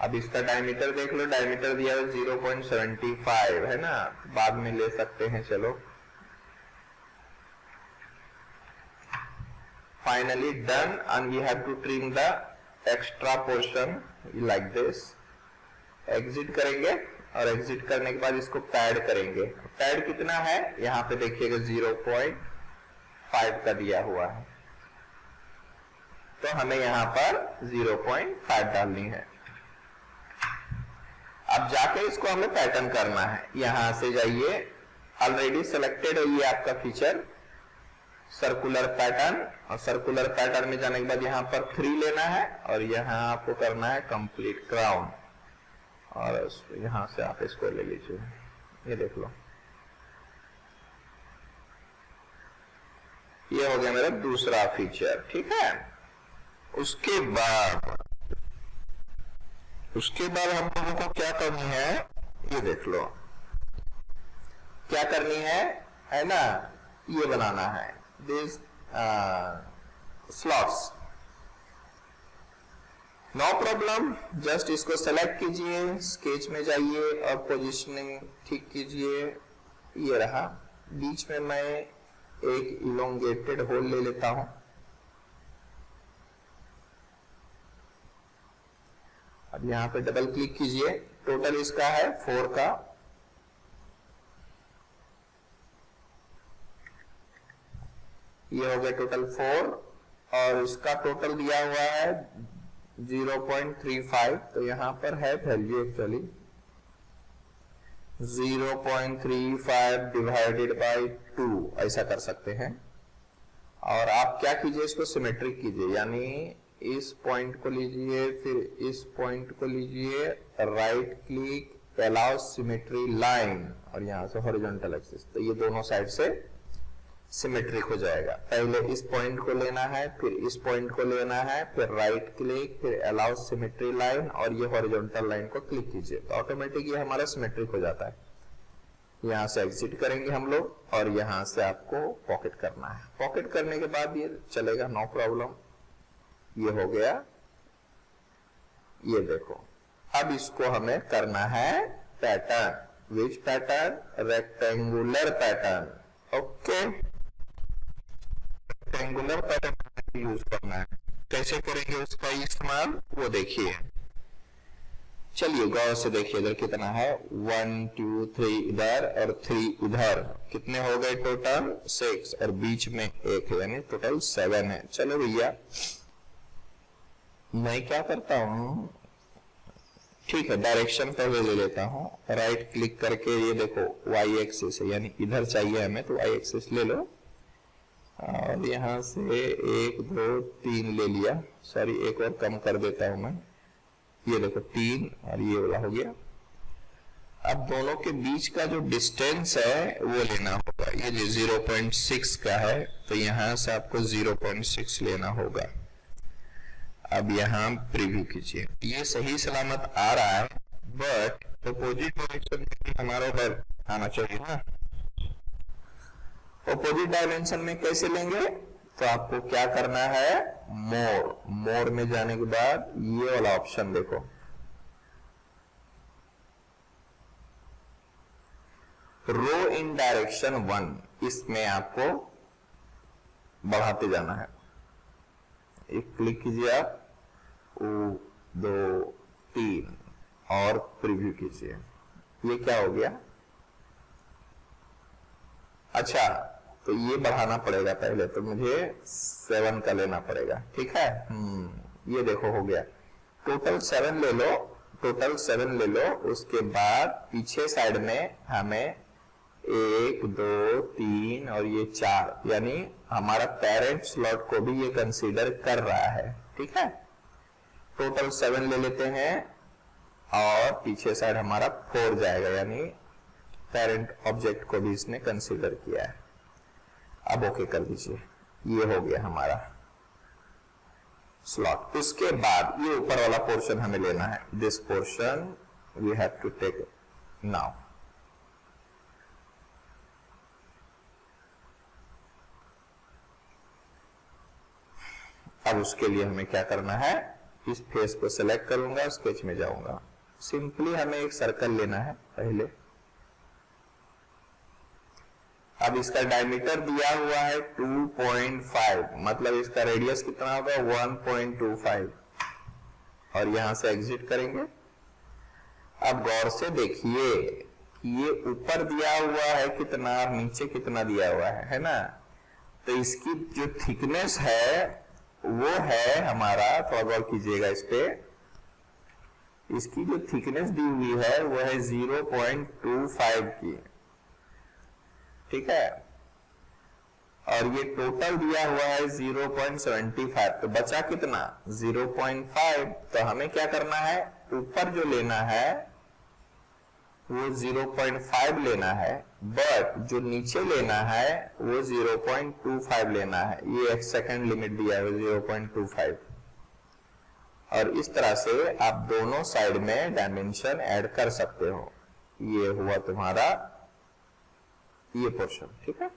अब इसका डायमीटर देख लो, डायमीटर दिया है 0.75, है ना? बाद में ले सकते हैं, चलो। Finally done, and we have to trim the extra portion like this. Exit करेंगे और एग्जिट करने के बाद इसको पैड करेंगे। पैड कितना है? यहाँ पे देखिएगा 0.5 का दिया हुआ है, तो हमें यहाँ पर 0.5 डालनी है। अब जाके इसको हमें पैटर्न करना है। यहां से जाइए, ऑलरेडी सिलेक्टेड है ये आपका फीचर, सर्कुलर पैटर्न, और सर्कुलर पैटर्न में जाने के बाद यहाँ पर 3 लेना है और यहाँ आपको करना है कंप्लीट क्राउन। और यहां से आप इसको ले लीजिए, ये देख लो, ये हो गया मेरा दूसरा फीचर। ठीक है, उसके बाद हम लोगों को क्या करनी है, ये देख लो क्या करनी है ना, ये बनाना है this slots. No problem, just इसको सेलेक्ट कीजिए, स्केच में जाइए और पोजीशनिंग ठीक कीजिए। ये रहा, बीच में मैं एक इलोंगेटेड होल ले लेता हूं। अब यहां पे डबल क्लिक कीजिए, टोटल इसका है 4 का, ये हो गया टोटल 4, और इसका टोटल दिया हुआ है 0.35, तो यहां पर है वैल्यू एक्चुअली 0.35 डिवाइडेड बाय 2, ऐसा कर सकते हैं। और आप क्या कीजिए, इसको सिमेट्रिक कीजिए, यानी इस पॉइंट को लीजिए, फिर इस पॉइंट को लीजिए, right click, allow symmetry line, और यहां से हॉरिजॉन्टल एक्सिस, तो ये दोनों साइड से सिमेट्रिक हो जाएगा। पहले इस पॉइंट को लेना है, फिर इस पॉइंट को लेना है, फिर राइट क्लिक, फिर अलाउ सिमेट्री लाइन, और ये हॉरिजॉन्टल लाइन को क्लिक कीजिए, तो ऑटोमेटिक ये हमारा सिमेट्रिक हो जाता है। यहां से एग्जिट करेंगे हम लोग, और यहां से आपको पॉकेट करना है। पॉकेट करने के बाद ये चलेगा, नो प्रॉब्लम। ये हो गया, ये देखो। अब इसको हमें करना है pattern, which pattern, rectangular pattern. Okay, rectangular pattern use करना है। कैसे करेंगे उसका इस्तेमाल, वो देखिए। चलिए गौर से देखिए, इधर कितना है, 1 2 3 इधर और 3 उधर, कितने हो गए टोटल 6, और बीच में 1 है, यानी टोटल 7 है। चलो भैया, मैं क्या करता हूं, ठीक है, डायरेक्शन पहले ले लेता हूं, राइट क्लिक करके, ये देखो वाई एक्सिस है, यानी इधर चाहिए हमें, तो वाई एक्सिस ले लो, और यहां से 1 2 3 ले लिया, सॉरी एक और कम कर देता हूं मैं, ये देखो 3, और ये वाला हो गया। अब दोनों के बीच का जो डिस्टेंस है वो लेना होगा, ये जो 0.6 का है, तो यहां से आपको 0.6 लेना होगा। अब यहाँ प्रीव्यू कीजिए, ये सही सलामत आ रहा है, बट अपोजिट डायरेक्शन में हमारा उधर आना चाहिए ना। अपोजिट डायमेंशन में कैसे लेंगे, तो आपको क्या करना है, मोर में जाने के बाद ये वाला ऑप्शन देखो, रो इन डायरेक्शन 1, इसमें आपको बढ़ाते जाना है। एक क्लिक कीजिए आप, 2 3, और प्रीव्यू कीजिए। ये क्या हो गया, अच्छा, तो ये बढ़ाना पड़ेगा, पहले तो मुझे 7 का लेना पड़ेगा। ठीक है, ये देखो हो गया, टोटल 7 ले लो, टोटल 7 ले लो। उसके बाद पीछे साइड में हमें 1 2 3 और ये 4, यानी हमारा पेरेंट स्लॉट को भी ये कंसीडर कर रहा है। ठीक है, टोटल 7 ले लेते हैं, और पीछे साइड हमारा 4 जाएगा, यानी पेरेंट ऑब्जेक्ट को भी इसने कंसीडर किया है। अब ओके कर दीजिए, ये हो गया हमारा स्लॉट। उसके बाद ये ऊपर वाला पोर्शन हमें लेना है, this portion we have to take now. अब उसके लिए हमें क्या करना है, इस फेस को सिलेक्ट करूंगा, स्केच में जाऊंगा, सिंपली हमें एक सर्कल लेना है पहले। अब इसका डायमीटर दिया हुआ है 2.5, मतलब इसका रेडियस कितना होगा 1.25, और यहां से एग्जिट करेंगे। अब गौर से देखिए, ये ऊपर दिया हुआ है कितना, और नीचे कितना दिया हुआ है ना। तो इसकी जो थिकनेस है वो है हमारा, थोड़ा गौर कीजिएगा इस पे, इसकी जो थिकनेस दी हुई है वो है 0.25 की। ठीक है, और ये टोटल दिया हुआ है 0.75, तो बचा कितना 0.5। तो हमें क्या करना है, ऊपर जो लेना है वो 0.5 लेना है, बट जो नीचे लेना है वो 0.25 लेना है। ये एक सेकंड लिमिट दिया है 0.25, और इस तरह से आप दोनों साइड में डायमेंशन ऐड कर सकते हो। ये हुआ तुम्हारा ये पोर्शन, ठीक है।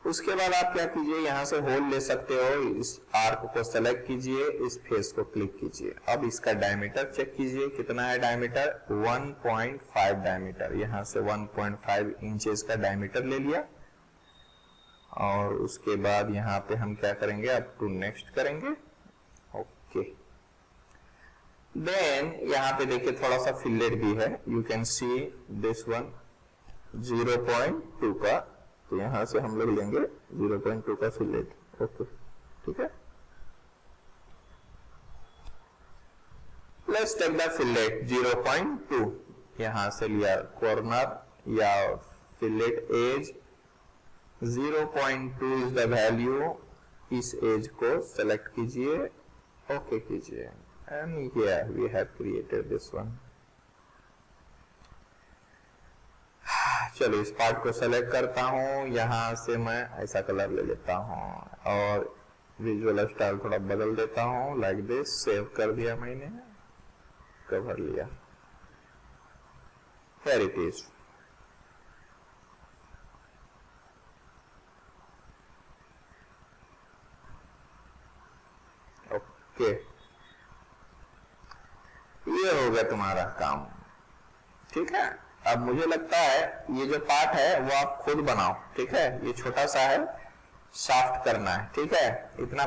उसके बाद आप क्या कीजिए, यहां से होल ले सकते हो, इस आर्क को सेलेक्ट कीजिए, इस फेस को क्लिक कीजिए। अब इसका डायमीटर चेक कीजिए, कितना है डायमीटर, 1.5 डायमीटर। यहां से 1.5 इंचेस का डायमीटर ले लिया, और उसके बाद यहाँ पे हम क्या करेंगे, अब टू नेक्स्ट करेंगे। ओके, देन यहाँ पे देखिए थोड़ा सा फिलेट भी है, you can see this one 0.2 का, तो यहां से हम लोग लेंगे 0.2 का फिलेट। ओके, ठीक है। लेट्स टेक द फिलेट 0.2, यहां से लिया कॉर्नर या fillet edge 0.2 is the value. इस एज को सेलेक्ट कीजिए, ओके कीजिए, and here we have created this one. चलो इस पार्ट को सेलेक्ट करता हूं, यहां से मैं ऐसा कलर ले लेता हूं और विजुअल स्टाइल थोड़ा बदल देता हूं, लाइक दिस। सेव कर दिया मैंने, कवर लिया, हियर इट इज। ओके, ये हो गया तुम्हारा काम, ठीक है। अब मुझे लगता है ये जो पार्ट है वो आप खुद बनाओ, ठीक है। ये छोटा सा है, शाफ्ट करना है, ठीक है। इतना